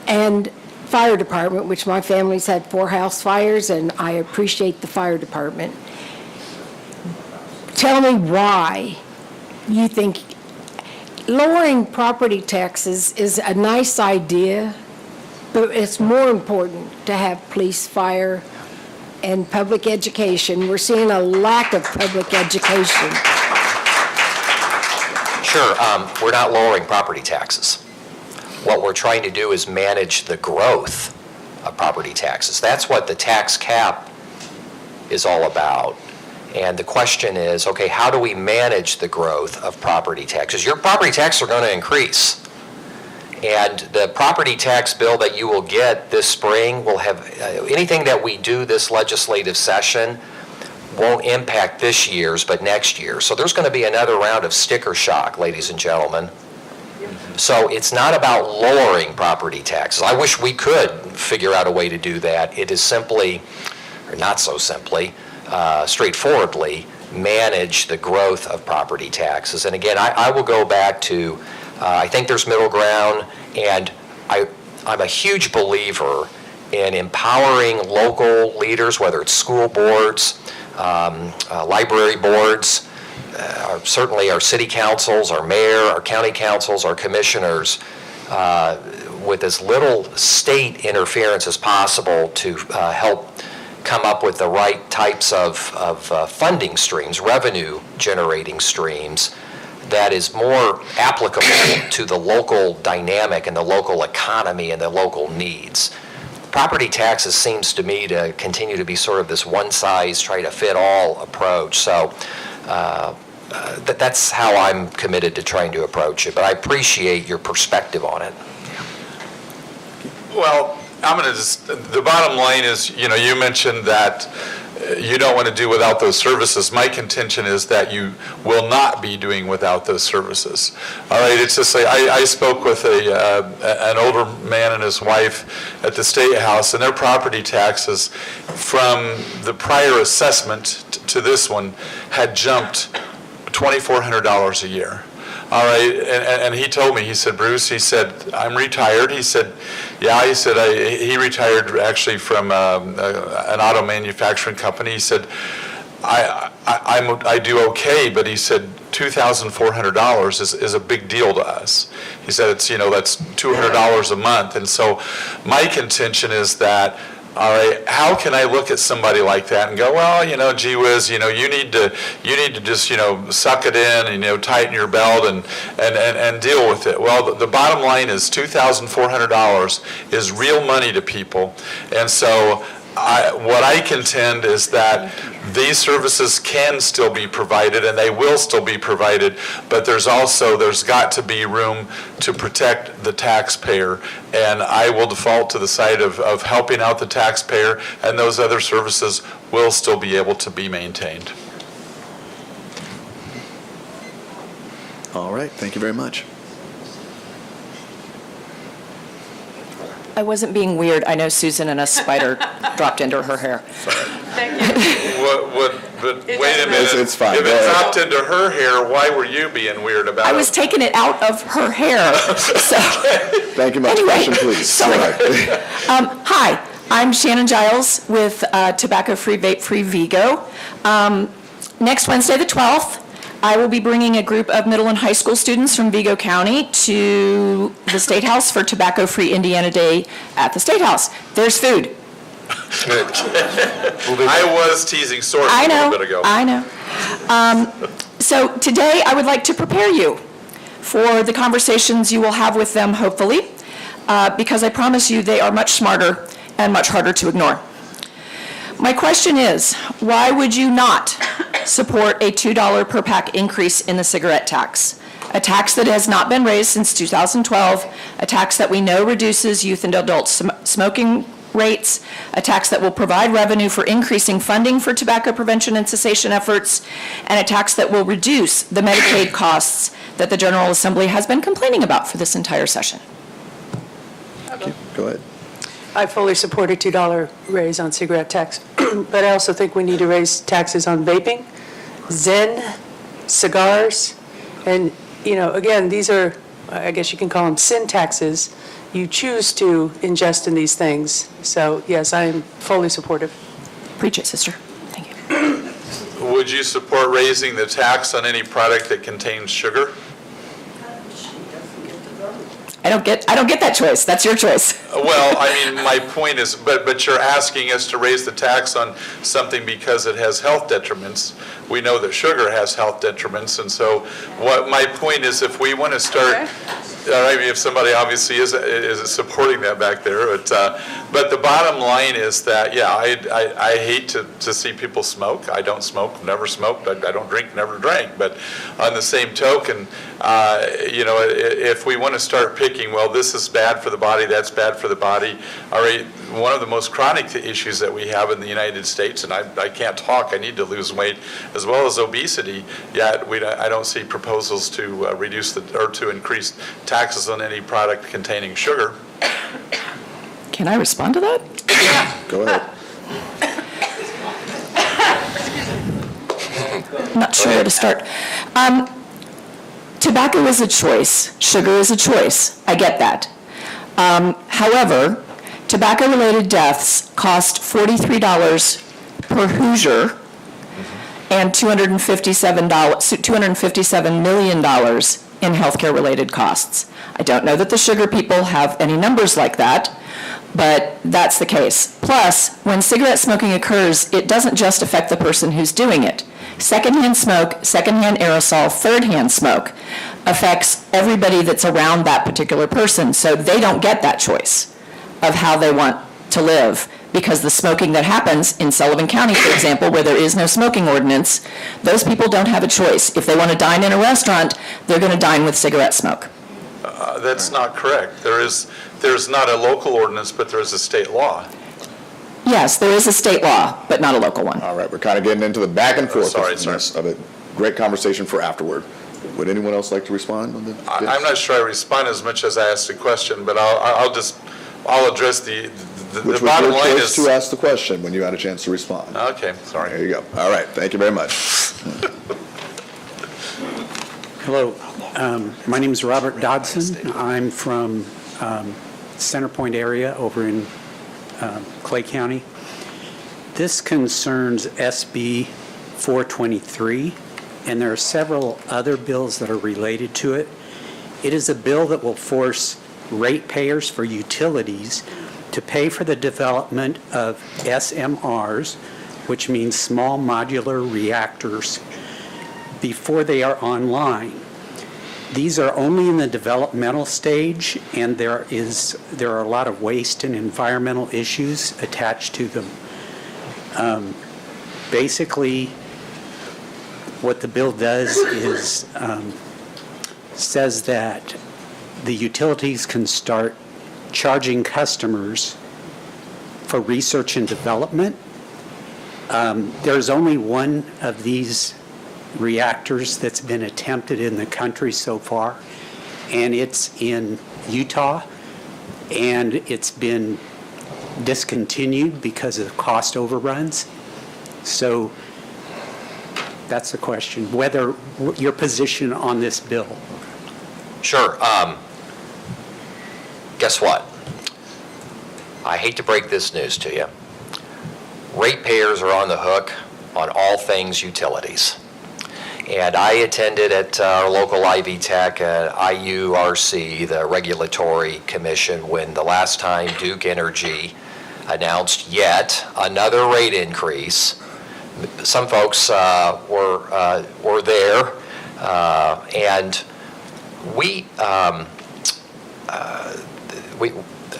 and fire department, which my family's had 4 house fires, and I appreciate the fire department. Tell me why you think lowering property taxes is a nice idea, but it's more important to have police, fire, and public education. We're seeing a lack of public education. Sure, we're not lowering property taxes. What we're trying to do is manage the growth of property taxes. That's what the tax cap is all about. And the question is, okay, how do we manage the growth of property taxes? Your property taxes are going to increase. And the property tax bill that you will get this spring will have, anything that we do this legislative session won't impact this year's, but next year. So there's going to be another round of sticker shock, ladies and gentlemen. So it's not about lowering property taxes. I wish we could figure out a way to do that. It is simply, or not so simply, straightforwardly, manage the growth of property taxes. And again, I will go back to, I think there's middle ground, and I'm a huge believer in empowering local leaders, whether it's school boards, library boards, certainly our city councils, our mayor, our county councils, our commissioners, with as little state interference as possible to help come up with the right types of funding streams, revenue generating streams that is more applicable to the local dynamic and the local economy and the local needs. Property taxes seems to me to continue to be sort of this one-size-try-to-fit-all approach. So that's how I'm committed to trying to approach it. But I appreciate your perspective on it. Well, the bottom line is, you mentioned that you don't want to do without those services. My contention is that you will not be doing without those services. All right, it's just like I spoke with an older man and his wife at the State House, and their property taxes from the prior assessment to this one had jumped $2,400 a year. All right, and he told me, he said, Bruce, he said, I'm retired. He said, yeah, he said, he retired actually from an auto manufacturing company. He said, I do okay, but he said, $2,400 is a big deal to us. He said, it's, that's $200 a month. And so my contention is that, all right, how can I look at somebody like that and go, well, gee whiz, you need to just, suck it in and, tighten your belt and deal with it. Well, the bottom line is $2,400 is real money to people. And so what I contend is that these services can still be provided and they will still be provided, but there's got to be room to protect the taxpayer. And I will default to the side of helping out the taxpayer, and those other services will still be able to be maintained. All right, thank you very much. I wasn't being weird. I know Susan and a spider dropped into her hair. Thank you. But wait a minute. It's fine. If it dropped into her hair, why were you being weird about it? I was taking it out of her hair. So, Thank you much. anyway, Question, please. sorry. Go ahead. Hi, I'm Shannon Giles with Tobacco-Free Vape-Free Vigo. Next Wednesday, the 12th, I will be bringing a group of middle and high school students from Vigo County to the State House for Tobacco-Free Indiana Day at the State House. There's food. I was teasing Source a little bit ago. I know. So today, I would like to prepare you for the conversations you will have with them, hopefully, because I promise you they are much smarter and much harder to ignore. My question is, why would you not support a $2 per pack increase in the cigarette tax? A tax that has not been raised since 2012, a tax that we know reduces youth and adult smoking rates, a tax that will provide revenue for increasing funding for tobacco prevention and cessation efforts, and a tax that will reduce the Medicaid costs that the General Assembly has been complaining about for this entire session. Thank you. Go ahead. I fully support a $2 raise on cigarette tax, but I also think we need to raise taxes on vaping, Zen, cigars, and, again, these are, I guess you can call them sin taxes. You choose to ingest in these things. So, yes, I am fully supportive. Preach it, sister. Thank you. Would you support raising the tax on any product that contains sugar? I don't get that choice. That's your choice. Well, I mean, my point is, but you're asking us to raise the tax on something because it has health detriments. We know that sugar has health detriments, and so what my point is, if we want to start I mean, if somebody obviously is supporting that back there, but the bottom line is that, yeah, I hate to see people smoke. I don't smoke, never smoked. I don't drink, never drank. But on the same token, if we want to start picking, well, this is bad for the body, that's bad for the body. All right, one of the most chronic issues that we have in the United States, and I can't talk, I need to lose weight, as well as obesity, yet I don't see proposals to reduce to increase taxes on any product containing sugar. Can I respond to that? Go ahead. Not sure where to start. Tobacco is a choice. Sugar is a choice. I get that. However, tobacco-related deaths cost $43 per Hoosier and $257 million in healthcare-related costs. I don't know that the sugar people have any numbers like that, but that's the case. Plus, when cigarette smoking occurs, it doesn't just affect the person who's doing it. Secondhand smoke, secondhand aerosol, thirdhand smoke affects everybody that's around that particular person, so they don't get that choice of how they want to live, because the smoking that happens in Sullivan County, for example, where there is no smoking ordinance, those people don't have a choice. If they want to dine in a restaurant, they're going to dine with cigarette smoke. That's not correct. There's not a local ordinance, but there is a state law. Yes, there is a state law, but not a local one. All right, we're kind of getting into the back and forth Sorry. of it. Great conversation for afterward. Would anyone else like to respond on this? I'm not sure I respond as much as I asked the question, but I'll address the Which bottom was your line choice is. to ask the question when you had a chance to respond. Okay, sorry. There you go. All right, thank you very much. Hello, my name is Robert Dodson. I'm from Center Point area over in Clay County. This concerns SB 423, and there are several other bills that are related to it. It is a bill that will force ratepayers for utilities to pay for the development of SMRs, which means small modular reactors, before they are online. These are only in the developmental stage, and there are a lot of waste and environmental issues attached to them. Basically, what the bill does is says that the utilities can start charging customers for research and development. There's only one of these reactors that's been attempted in the country so far, and it's in Utah, and it's been discontinued because of cost overruns. So that's the question, whether your position on this bill. Sure. Guess what? I hate to break this news to you. Ratepayers are on the hook on all things utilities. And I attended at our local Ivy Tech, IURC, the Regulatory Commission, when the last time Duke Energy announced yet another rate increase. Some folks were there, and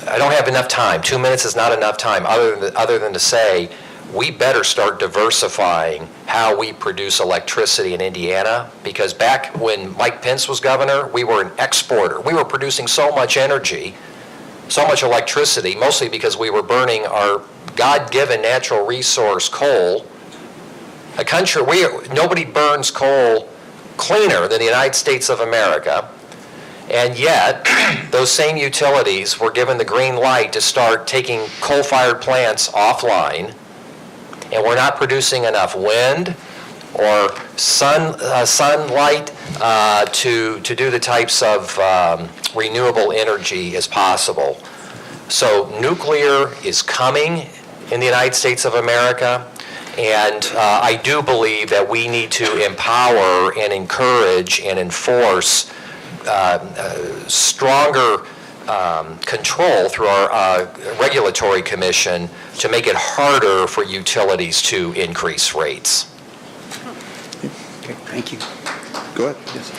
I don't have enough time. 2 minutes is not enough time, other than to say, we better start diversifying how we produce electricity in Indiana, because back when Mike Pence was governor, we were an exporter. We were producing so much energy, so much electricity, mostly because we were burning our God-given natural resource, coal. A country, nobody burns coal cleaner than the United States of America, and yet those same utilities were given the green light to start taking coal-fired plants offline, and we're not producing enough wind or sunlight to do the types of renewable energy as possible. So nuclear is coming in the United States of America, and I do believe that we need to empower and encourage and enforce stronger control through our regulatory commission to make it harder for utilities to increase rates. Okay, thank you. Go ahead. Yes.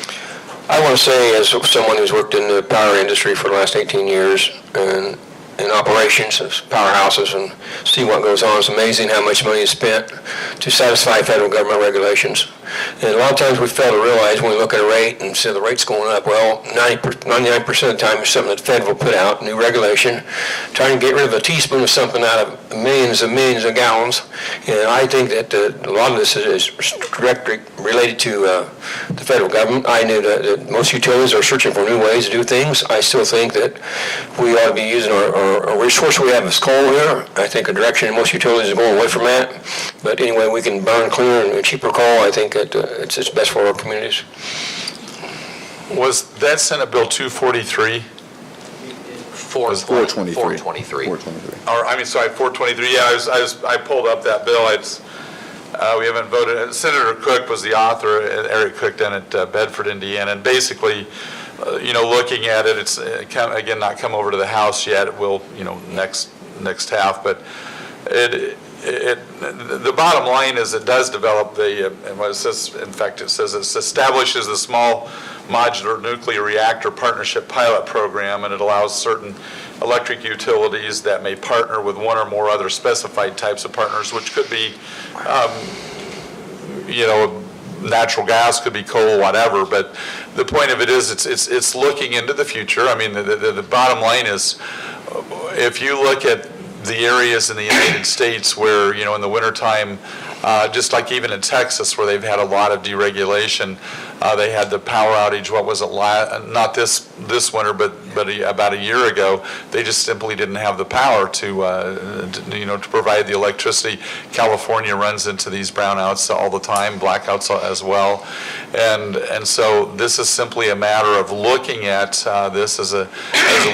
I want to say, as someone who's worked in the power industry for the last 18 years and in operations of powerhouses and see what goes on, it's amazing how much money is spent to satisfy federal government regulations. And a lot of times we fail to realize when we look at a rate and say the rate's going up, well, 99% of the time it's something that the Fed will put out, new regulation, trying to get rid of a teaspoon of something out of millions of gallons. And I think that a lot of this is directly related to the federal government. I knew that most utilities are searching for new ways to do things. I still think that we ought to be using our resource we have is coal here. I think a direction in most utilities is going away from that. But anyway, we can burn cleaner and cheaper coal. I think that it's best for our communities. Was that Senate Bill 243? 423. 423. Or, I mean, sorry, 423. Yeah, I pulled up that bill. We haven't voted. Senator Cook was the author, Eric Cook, down at Bedford, Indiana. And basically, looking at it, it's, again, not come over to the House yet. It will, next half. But the bottom line is it does develop and what it says, in fact, it says it establishes the small modular nuclear reactor partnership pilot program, and it allows certain electric utilities that may partner with one or more other specified types of partners, which could be, natural gas, could be coal, whatever. But the point of it is it's looking into the future. I mean, the bottom line is, if you look at the areas in the United States where, in the wintertime, just like even in Texas where they've had a lot of deregulation, they had the power outage, what was it, not this winter, but about a year ago. They just simply didn't have the power to provide the electricity. California runs into these brownouts all the time, blackouts as well. And so this is simply a matter of looking at this as a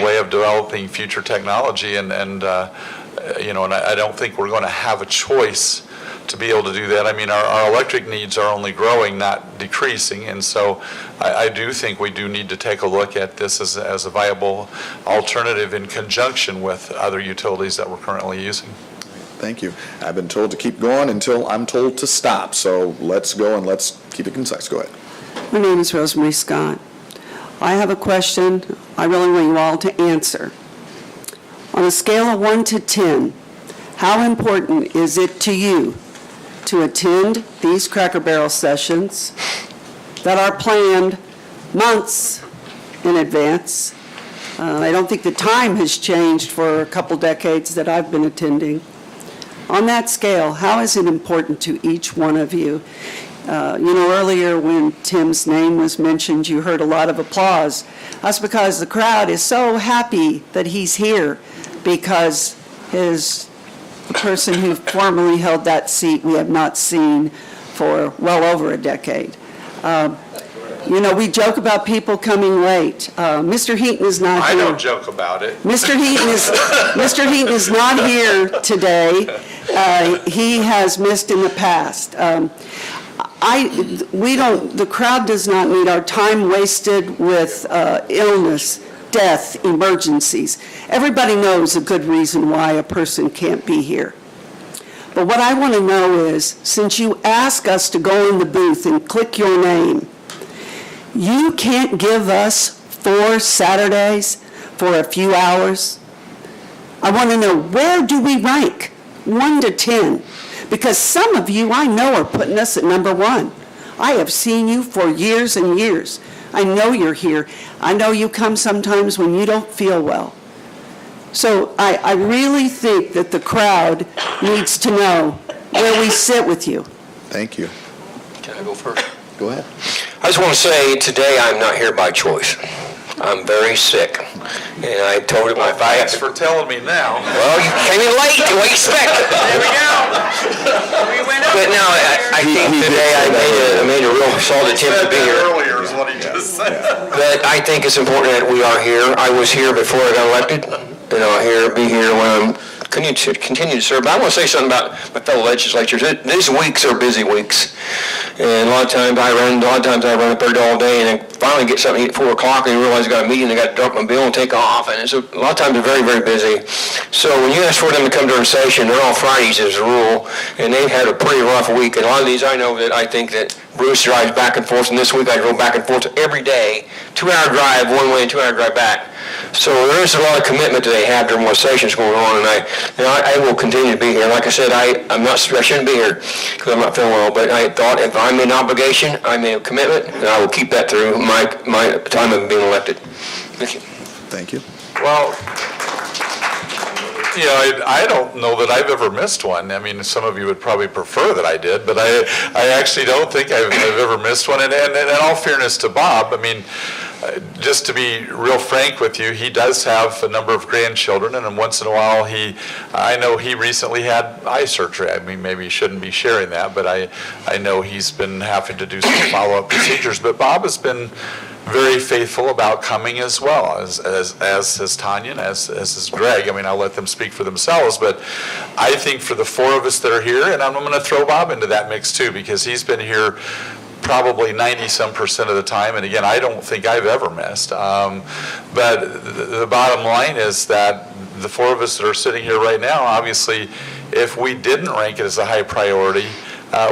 way of developing future technology, and I don't think we're going to have a choice to be able to do that. I mean, our electric needs are only growing, not decreasing, and so I do think we do need to take a look at this as a viable alternative in conjunction with other utilities that we're currently using. Thank you. I've been told to keep going until I'm told to stop, so let's go and let's keep it concise. Go ahead. My name is Rosemary Scott. I have a question I really want you all to answer. On a scale of 1 to 10, how important is it to you to attend these Cracker Barrel sessions that are planned months in advance? I don't think the time has changed for a couple decades that I've been attending. On that scale, how is it important to each one of you? Earlier when Tim's name was mentioned, you heard a lot of applause. That's because the crowd is so happy that he's here, because the person who formerly held that seat we have not seen for well over a decade. We joke about people coming late. Mr. Heaton is not here. I don't joke about it. Mr. Heaton is not here today. He has missed in the past. The crowd does not need our time wasted with illness, death, emergencies. Everybody knows a good reason why a person can't be here. But what I want to know is, since you ask us to go in the booth and click your name, you can't give us 4 Saturdays for a few hours? I want to know, where do we rank, 1 to 10? Because some of you I know are putting us at number 1. I have seen you for years and years. I know you're here. I know you come sometimes when you don't feel well. So I really think that the crowd needs to know where we sit with you. Thank you. Can I go first? Go ahead. I just want to say today I'm not here by choice. I'm very sick. And I told him if I have Thanks for telling me now. Well, you came in late. What do you expect? There we go. We went over. But no, I think today I made a real solid attempt to be here. Earlier is what he just said. But I think it's important that we are here. I was here before I got elected, and I'll be here when I'm continue to serve. But I want to say something about my fellow legislators. These weeks are busy weeks, and a lot of times I run up there all day, and then finally get something to eat at 4 o'clock, and you realize I got a meeting, I got to dump my bill and take off, and a lot of times they're very, very busy. So when you ask for them to come during session, they're all Fridays as a rule, and they've had a pretty rough week. And a lot of these I know that I think that Bruce drives back and forth, and this week I drove back and forth every day, 2-hour drive one way and 2-hour drive back. So there is a lot of commitment that they have during what session's going on, and I will continue to be here. Like I said, I shouldn't be here because I'm not feeling well, but I thought if I made an obligation, I made a commitment, and I will keep that through my time of being elected. Thank you. Thank you. Well, you know, I don't know that I've ever missed one. I mean, some of you would probably prefer that I did, but I actually don't think I've ever missed one. And in all fairness to Bob, I mean, just to be real frank with you, he does have a number of grandchildren, and once in a while I know he recently had eye surgery. I mean, maybe he shouldn't be sharing that, but I know he's been having to do some follow-up procedures. But Bob has been very faithful about coming as well, as has Tanya and as is Greg. I mean, I'll let them speak for themselves, but I think for the four of us that are here, and I'm going to throw Bob into that mix too, because he's been here probably 90-some% of the time, and again, I don't think I've ever missed. But the bottom line is that the four of us that are sitting here right now, obviously, if we didn't rank it as a high priority,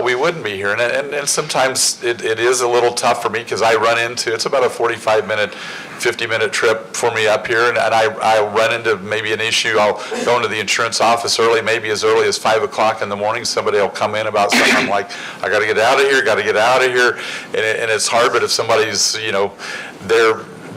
we wouldn't be here. And sometimes it is a little tough for me because I run into, it's about a 45-minute, 50-minute trip for me up here, and I run into maybe an issue. I'll go into the insurance office early, maybe as early as 5 o'clock in the morning. Somebody will come in about something. I'm like, I got to get out of here, and it's hard, but if somebody's, you know,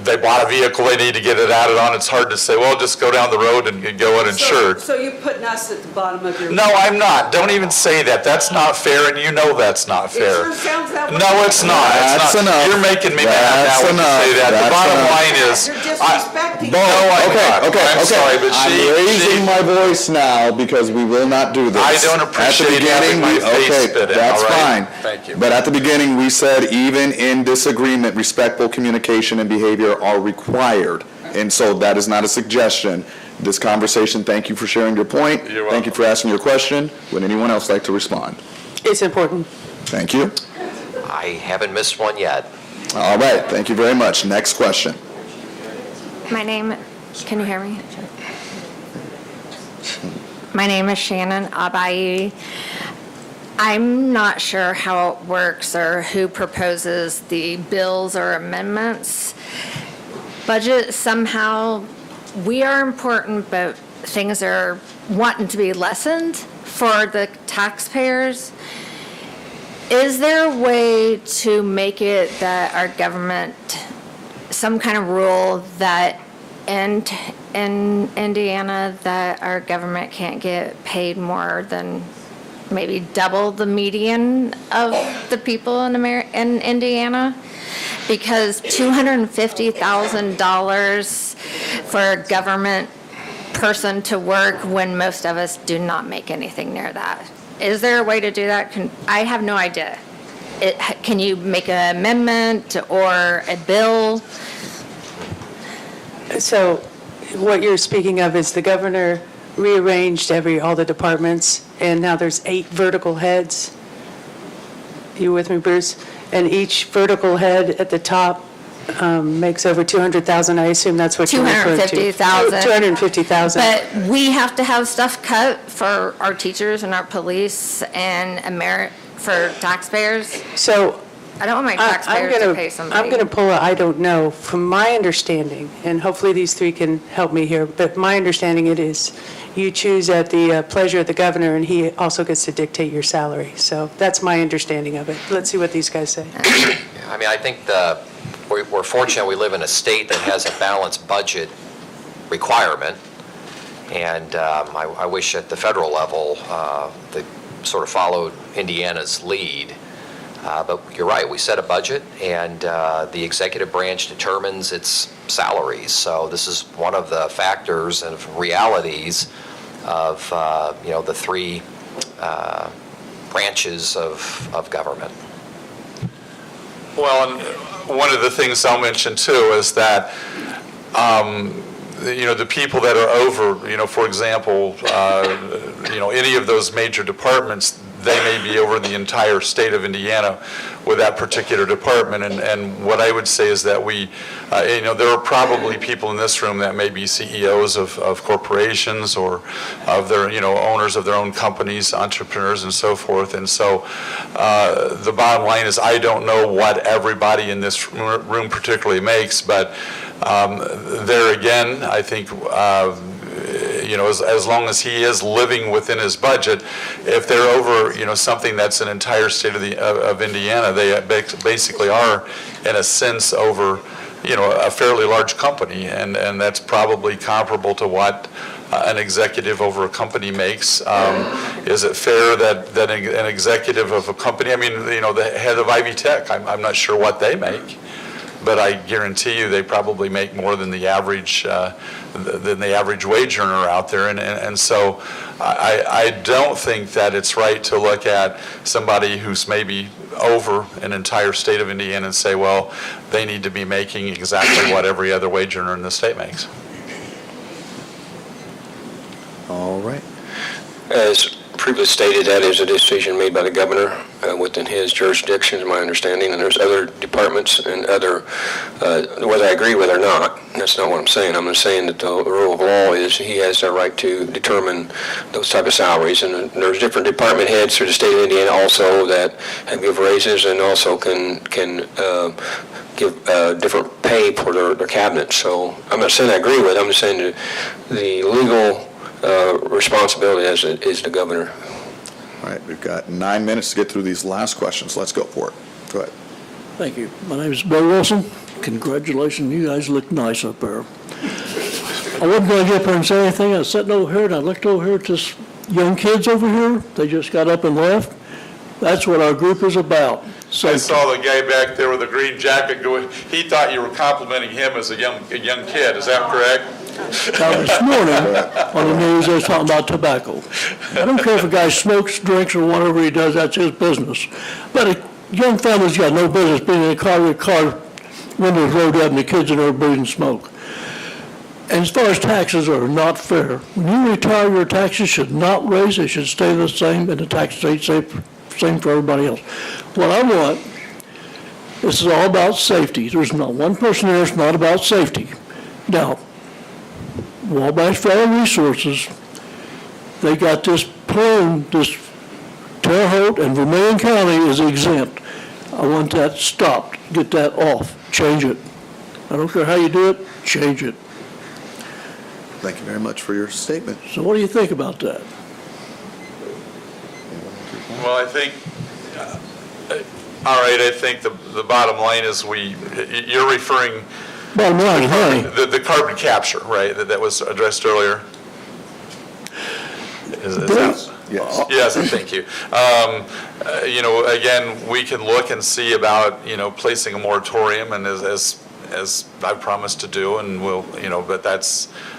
they bought a vehicle, they need to get it added on, it's hard to say, well, just go down the road and go uninsured. So you're putting us at the bottom of your... No, I'm not. Don't even say that. That's not fair, and you know that's not fair. It sure sounds that way. No, it's not. That's enough. You're making me mad now when you say that. The bottom line is... You're disrespecting... No, I'm not. I'm sorry, but I'm raising my voice now because we will not do this. I don't appreciate having my face spit in, that's all right? fine. Thank you. But at the beginning, we said even in disagreement, respectful communication and behavior are required. And so that is not a suggestion. This conversation, thank you for sharing your point. You're welcome. Thank you for asking your question. Would anyone else like to respond? It's important. Thank you. I haven't missed one yet. All right, thank you very much. Next question. My name, can you hear me? My name is Shannon Abayi. I'm not sure how it works or who proposes the bills or amendments. Budget, somehow, we are important, but things are wanting to be lessened for the taxpayers. Is there a way to make it that our government, some kind of rule that in Indiana, that our government can't get paid more than maybe double the median of the people in Indiana? Because $250,000 for a government person to work when most of us do not make anything near that. Is there a way to do that? I have no idea. Can you make an amendment or a bill? So what you're speaking of is the governor rearranged all the departments, and now there's 8 vertical heads. You with me, Bruce? And each vertical head at the top makes over 200,000. I assume that's what you're referring to. 250,000. 250,000. But we have to have stuff cut for our teachers and our police and for taxpayers. So I don't want my taxpayers to pay somebody. I'm going to pull I don't know. From my understanding, and hopefully these 3 can help me here, but my understanding it is you choose at the pleasure of the governor, and he also gets to dictate your salary. So that's my understanding of it. Let's see what these guys say. I mean, I think we're fortunate we live in a state that has a balanced budget requirement, and I wish at the federal level they sort of followed Indiana's lead. But you're right, we set a budget, and the executive branch determines its salaries. So this is one of the factors and realities of the 3 branches of government. Well, and one of the things I'll mention too is that the people that are over, for example, any of those major departments, they may be over the entire state of Indiana with that particular department. And what I would say is that there are probably people in this room that may be CEOs of corporations or of their, owners of their own companies, entrepreneurs and so forth. And so the bottom line is I don't know what everybody in this room particularly makes, but there again, I think, as long as he is living within his budget, if they're over, something that's an entire state of Indiana, they basically are, in a sense, over, a fairly large company, and that's probably comparable to what an executive over a company makes. Is it fair that an executive of a company, the head of Ivy Tech, I'm not sure what they make, but I guarantee you they probably make more than the average wage earner out there. And so I don't think that it's right to look at somebody who's maybe over an entire state of Indiana and say, well, they need to be making exactly what every other wage earner in the state makes. All right. As previously stated, that is a decision made by the governor within his jurisdiction, is my understanding, and there's other departments and other, whether I agree with it or not, that's not what I'm saying. I'm just saying that the rule of law is he has the right to determine those type of salaries, and there's different department heads through the state of Indiana also that give raises and also can give different pay for their cabinets. So I'm not saying I agree with it, I'm just saying that the legal responsibility is the governor. All right, we've got 9 minutes to get through these last questions. Let's go for it. Go ahead. Thank you. My name is Bill Wilson. Congratulations, you guys look nice up there. I wasn't going to get up there and say anything. I was sitting over here and I looked over here at this young kids over here. They just got up and left. That's what our group is about. So I saw the guy back there with the green jacket going, he thought you were complimenting him as a young kid, is that correct? Now, this morning, on the news, they was talking about tobacco. I don't care if a guy smokes, drinks, or whatever he does, that's his business. But a young family's got no business being in a car with car windows rolled up and the kids in there breathing smoke. And as far as taxes are not fair, when you retire, your taxes should not raise, they should stay the same, and the tax stays same for everybody else. What I want, this is all about safety. There's not one person here that's not about safety. Now, Wabash Valley Resources, they got this plan, this Terre Haute and Vermilion County is exempt. I want that stopped. Get that off. Change it. I don't care how you do it, change it. Thank you very much for your statement. So what do you think about that? Well, I think, all right, I think the bottom line is you're referring bottom line, the carbon capture, right, that was addressed earlier? Yes, thank you. Again, we can look and see about, placing a moratorium, and as I promised to do, and we'll, but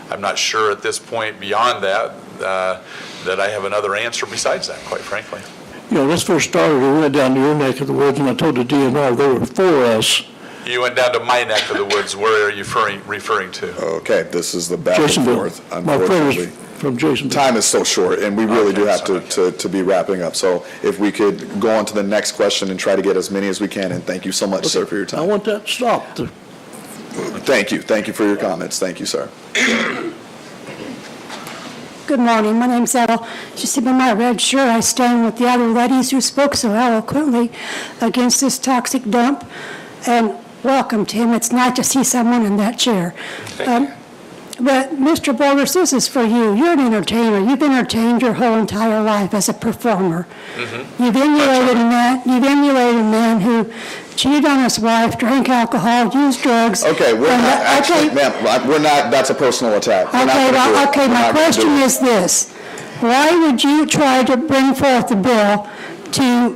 I'm not sure at this point beyond that I have another answer besides that, quite frankly. When this first started, we went down to your neck of the woods, and I told the DNR they were for us. You went down to my neck of the woods. Where are you referring to? Okay, this is the back and forth. My friend is from Jasonville. Time is so short, and we really do have to be wrapping up. So if we could go on to the next question and try to get as many as we can, and thank you so much, sir, for your time. I want that stopped. Thank you. Thank you for your comments. Thank you, sir. Good morning. My name's Ethel. As you see by my red shirt, I stand with the other ladies who spoke so eloquently against this toxic dump. And welcome, Tim. It's nice to see someone in that chair. But Mr. Boulders, this is for you. You're an entertainer. You've entertained your whole entire life as a performer. Mm-hmm. You've emulated a man who cheated on his wife, drank alcohol, used drugs. Okay, we're not actually, ma'am, we're not, that's a personal attack. Okay, my question is this. Why would you try to bring forth a bill to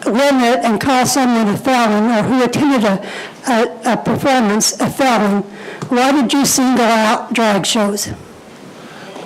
limit and call someone a felon or who attended a performance a felon? Why did you single out drag shows?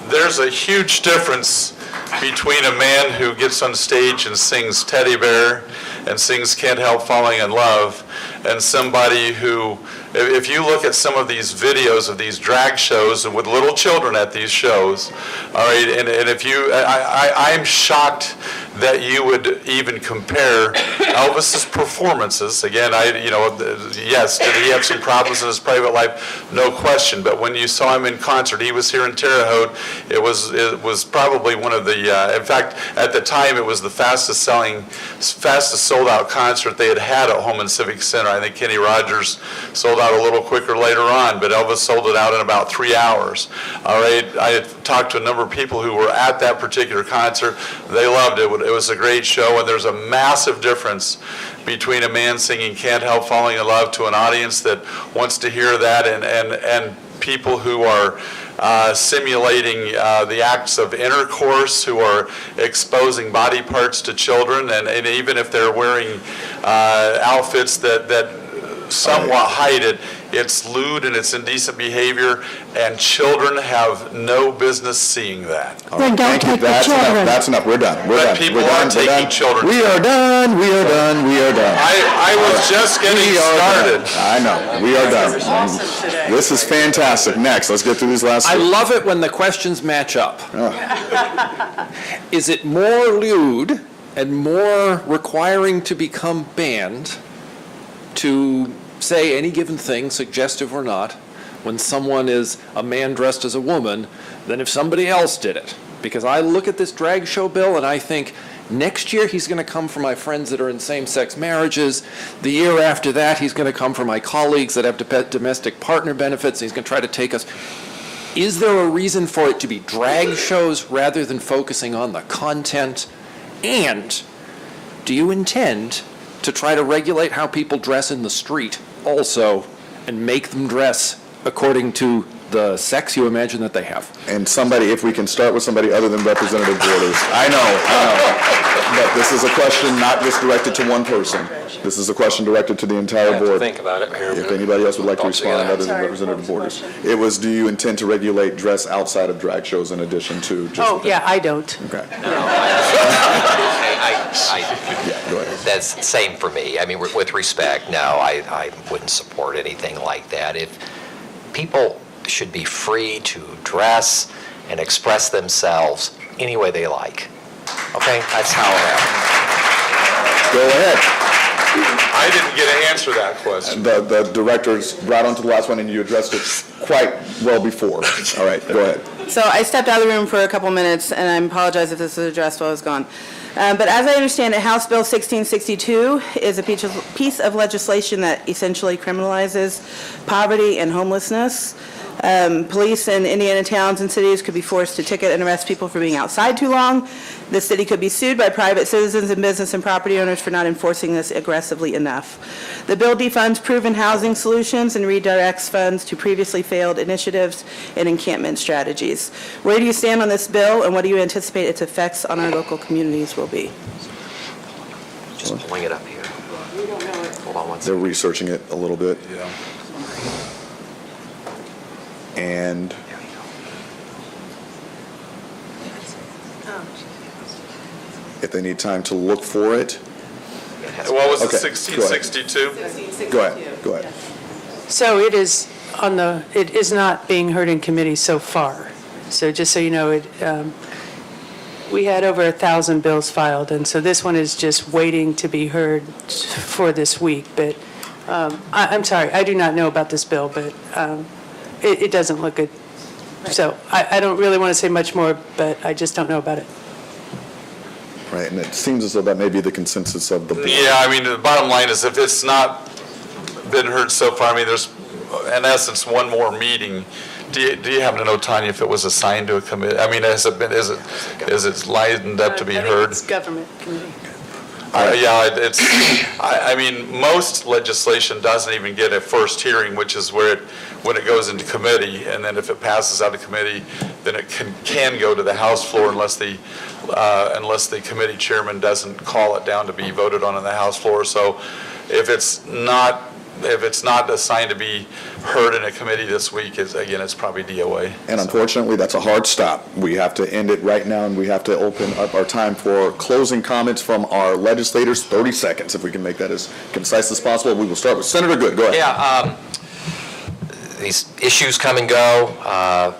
There's a huge difference between a man who gets on stage and sings Teddy Bear and sings Can't Help Falling in Love and somebody who, if you look at some of these videos of these drag shows and with little children at these shows, all right, and if you, I'm shocked that you would even compare Elvis's performances. Again, yes, did he have some problems in his private life? No question. But when you saw him in concert, he was here in Terre Haute. It was probably one of the, in fact, at the time, it was the fastest sold out concert they had at home in Civic Center. I think Kenny Rogers sold out a little quicker later on, but Elvis sold it out in about 3 hours. All right, I had talked to a number of people who were at that particular concert. They loved it. It was a great show, and there's a massive difference between a man singing Can't Help Falling in Love to an audience that wants to hear that, and people who are simulating the acts of intercourse, who are exposing body parts to children, and even if they're wearing outfits that somewhat hide it, it's lewd and it's indecent behavior, and children have no business seeing that. Then don't take the children. That's enough. We're done. But people are taking children. We are done. We are done. We are done. I was just getting started. I know. We are done. This is fantastic. Next, let's get through these last. I love it when the questions match up. Is it more lewd and more requiring to become banned to say any given thing, suggestive or not, when someone is a man dressed as a woman, than if somebody else did it? Because I look at this drag show bill and I think, next year he's going to come for my friends that are in same-sex marriages. The year after that he's going to come for my colleagues that have domestic partner benefits, and he's going to try to take us. Is there a reason for it to be drag shows rather than focusing on the content? And do you intend to try to regulate how people dress in the street also, and make them dress according to the sex you imagine that they have? And somebody, if we can start with somebody other than Representative Borders. I know. But this is a question not just directed to one person. This is a question directed to the entire board. Think about it. If anybody else would like to respond other than Representative Borders. It was, do you intend to regulate dress outside of drag shows in addition to just... Oh, yeah, I don't. Okay. Yeah, go ahead. That's same for me. I mean, with respect, no, I wouldn't support anything like that. If people should be free to dress and express themselves any way they like. Okay, that's how I am. Go ahead. I didn't get to answer that question. The director's right on to the last one, and you addressed it quite well before. All right, go ahead. So I stepped out of the room for a couple minutes, and I apologize if this was addressed while I was gone. But as I understand it, House Bill 1662 is a piece of legislation that essentially criminalizes poverty and homelessness. Police in Indiana towns and cities could be forced to ticket and arrest people for being outside too long. The city could be sued by private citizens and business and property owners for not enforcing this aggressively enough. The bill defunds proven housing solutions and redirects funds to previously failed initiatives and encampment strategies. Where do you stand on this bill, and what do you anticipate its effects on our local communities will be? Just pulling it up here. Hold on one They're second. researching it a little bit. Yeah. And if they need time to look for it. What was it, Okay, 1662? Go ahead, go ahead. So it is not being heard in committee so far. So just so you know, we had over 1,000 bills filed, and so this one is just waiting to be heard for this week. But I'm sorry, I do not know about this bill, but it doesn't look good. So I don't really want to say much more, but I just don't know about it. Right, and it seems as though that may be the consensus of the board. Yeah, I mean, the bottom line is if it's not been heard so far, I mean, there's, in essence, one more meeting. Do you happen to know, Tanya, if it was assigned to a committee? I mean, is it lined up to be heard? It's government committee. Yeah, I mean, most legislation doesn't even get a first hearing, which is when it goes into committee, and then if it passes out of committee, then it can go to the House floor unless the committee chairman doesn't call it down to be voted on the House floor. So if it's not assigned to be heard in a committee this week, it's probably DOA. And unfortunately, that's a hard stop. We have to end it right now, and we have to open up our time for closing comments from our legislators. 30 seconds, if we can make that as concise as possible. We will start with Senator Good. Go ahead. Yeah, these issues come and go.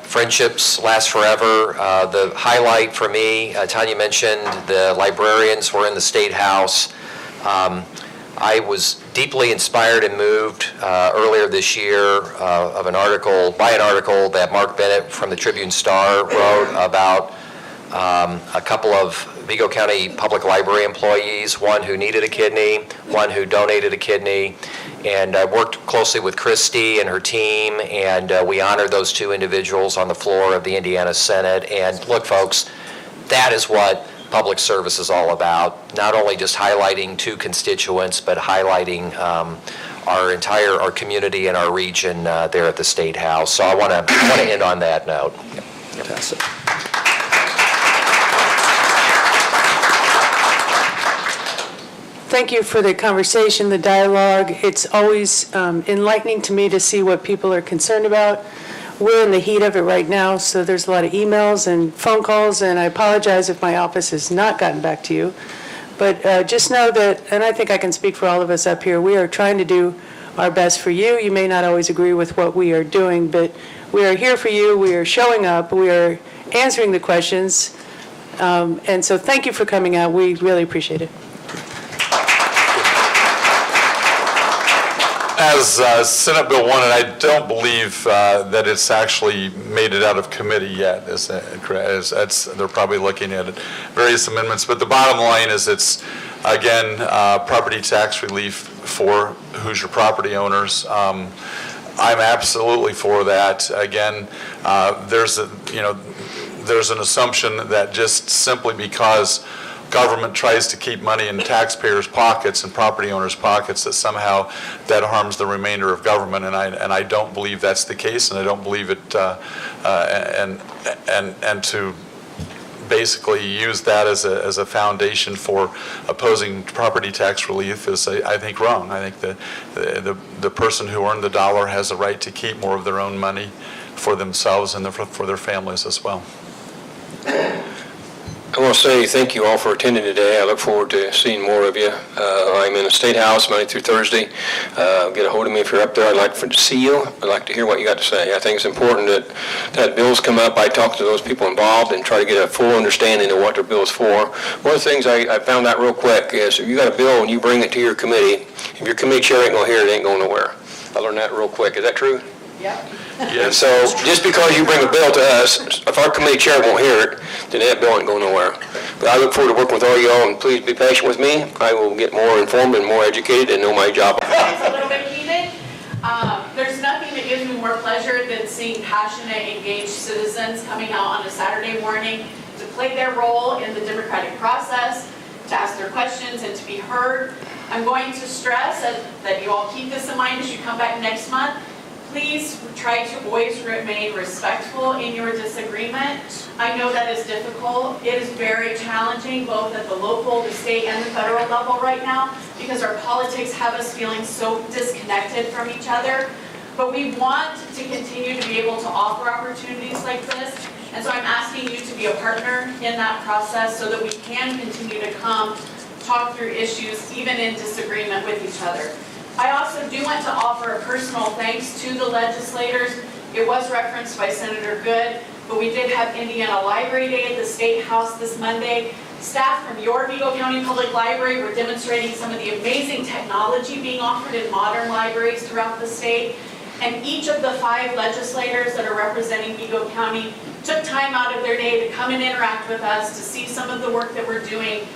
Friendships last forever. The highlight for me, Tanya mentioned the librarians were in the State House. I was deeply inspired and moved earlier this year by an article that Mark Bennett from the Tribune-Star wrote about a couple of Vigo County Public Library employees, one who needed a kidney, one who donated a kidney, and I worked closely with Christy and her team, and we honored those two individuals on the floor of the Indiana Senate. And look, folks, that is what public service is all about, not only just highlighting two constituents, but highlighting our community and our region there at the State House. So I want to end on that note. Fantastic. Thank you for the conversation, the dialogue. It's always enlightening to me to see what people are concerned about. We're in the heat of it right now, so there's a lot of emails and phone calls, and I apologize if my office has not gotten back to you. But just know that, and I think I can speak for all of us up here, we are trying to do our best for you. You may not always agree with what we are doing, but we are here for you. We are showing up. We are answering the questions. And so thank you for coming out. We really appreciate it. As Senate Bill 1, and I don't believe that it's actually made it out of committee yet. They're probably looking at various amendments. But the bottom line is it's, again, property tax relief for Hoosier property owners. I'm absolutely for that. Again, there's an assumption that just simply because government tries to keep money in taxpayers' pockets and property owners' pockets, that somehow that harms the remainder of government, and I don't believe that's the case, and I don't believe it. And to basically use that as a foundation for opposing property tax relief is, I think, wrong. I think that the person who earned the dollar has a right to keep more of their own money for themselves and for their families as well. I want to say thank you all for attending today. I look forward to seeing more of you. I'm in the State House Monday through Thursday. Get a hold of me if you're up there. I'd like to see you. I'd like to hear what you got to say. I think it's important that bills come up. I talk to those people involved and try to get a full understanding of what their bill is for. One of the things I found out real quick is if you got a bill and you bring it to your committee, if your committee chair ain't going to hear it, it ain't going nowhere. I learned that real quick. Is that true? Yep. And so, just because you bring a bill to us, if our committee chair won't hear it, then that bill ain't going nowhere. But I look forward to working with all y'all, and please be patient with me. I will get more informed and more educated and know my job. It's a little bit heated. There's nothing that gives me more pleasure than seeing passionate, engaged citizens coming out on a Saturday morning to play their role in the democratic process, to ask their questions, and to be heard. I'm going to stress that you all keep this in mind as you come back next month. Please try to always remain respectful in your disagreement. I know that is difficult. It is very challenging both at the local, the state, and the federal level right now because our politics have us feeling so disconnected from each other. But we want to continue to be able to offer opportunities like this. And so I'm asking you to be a partner in that process so that we can continue to come talk through issues even in disagreement with each other. I also do want to offer a personal thanks to the legislators. It was referenced by Senator Good, but we did have Indiana Library Day at the State House this Monday. Staff from your Vigo County Public Library were demonstrating some of the amazing technology being offered in modern libraries throughout the state. And each of the 5 legislators that are representing Vigo County took time out of their day to come and interact with us, to see some of the work that we're doing,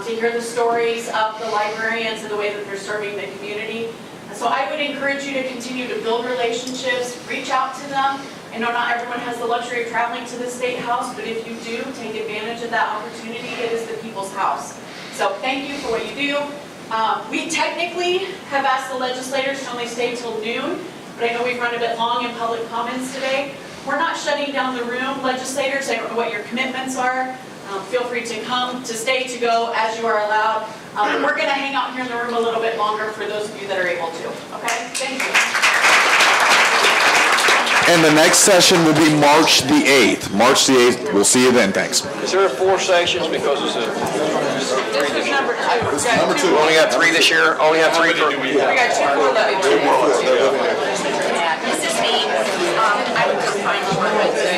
to hear the stories of the librarians and the way that they're serving the community. So I would encourage you to continue to build relationships, reach out to them. I know not everyone has the luxury of traveling to the State House, but if you do, take advantage of that opportunity. It is the people's house. So thank you for what you do. We technically have asked the legislators to only stay till noon, but I know we've run a bit long in public comments today. We're not shutting down the room. Legislators, I don't know what your commitments are. Feel free to come, to stay, to go as you are allowed. We're going to hang out here in the room a little bit longer for those of you that are able to. Okay? Thank you. And the next session will be March the 8th. March the 8th. We'll see you then. Thanks. Is there 4 sections because it's This was number 2. number 2? We only got 3 this year. Only have 3 for. We got 2 more levy. This is see, I would just find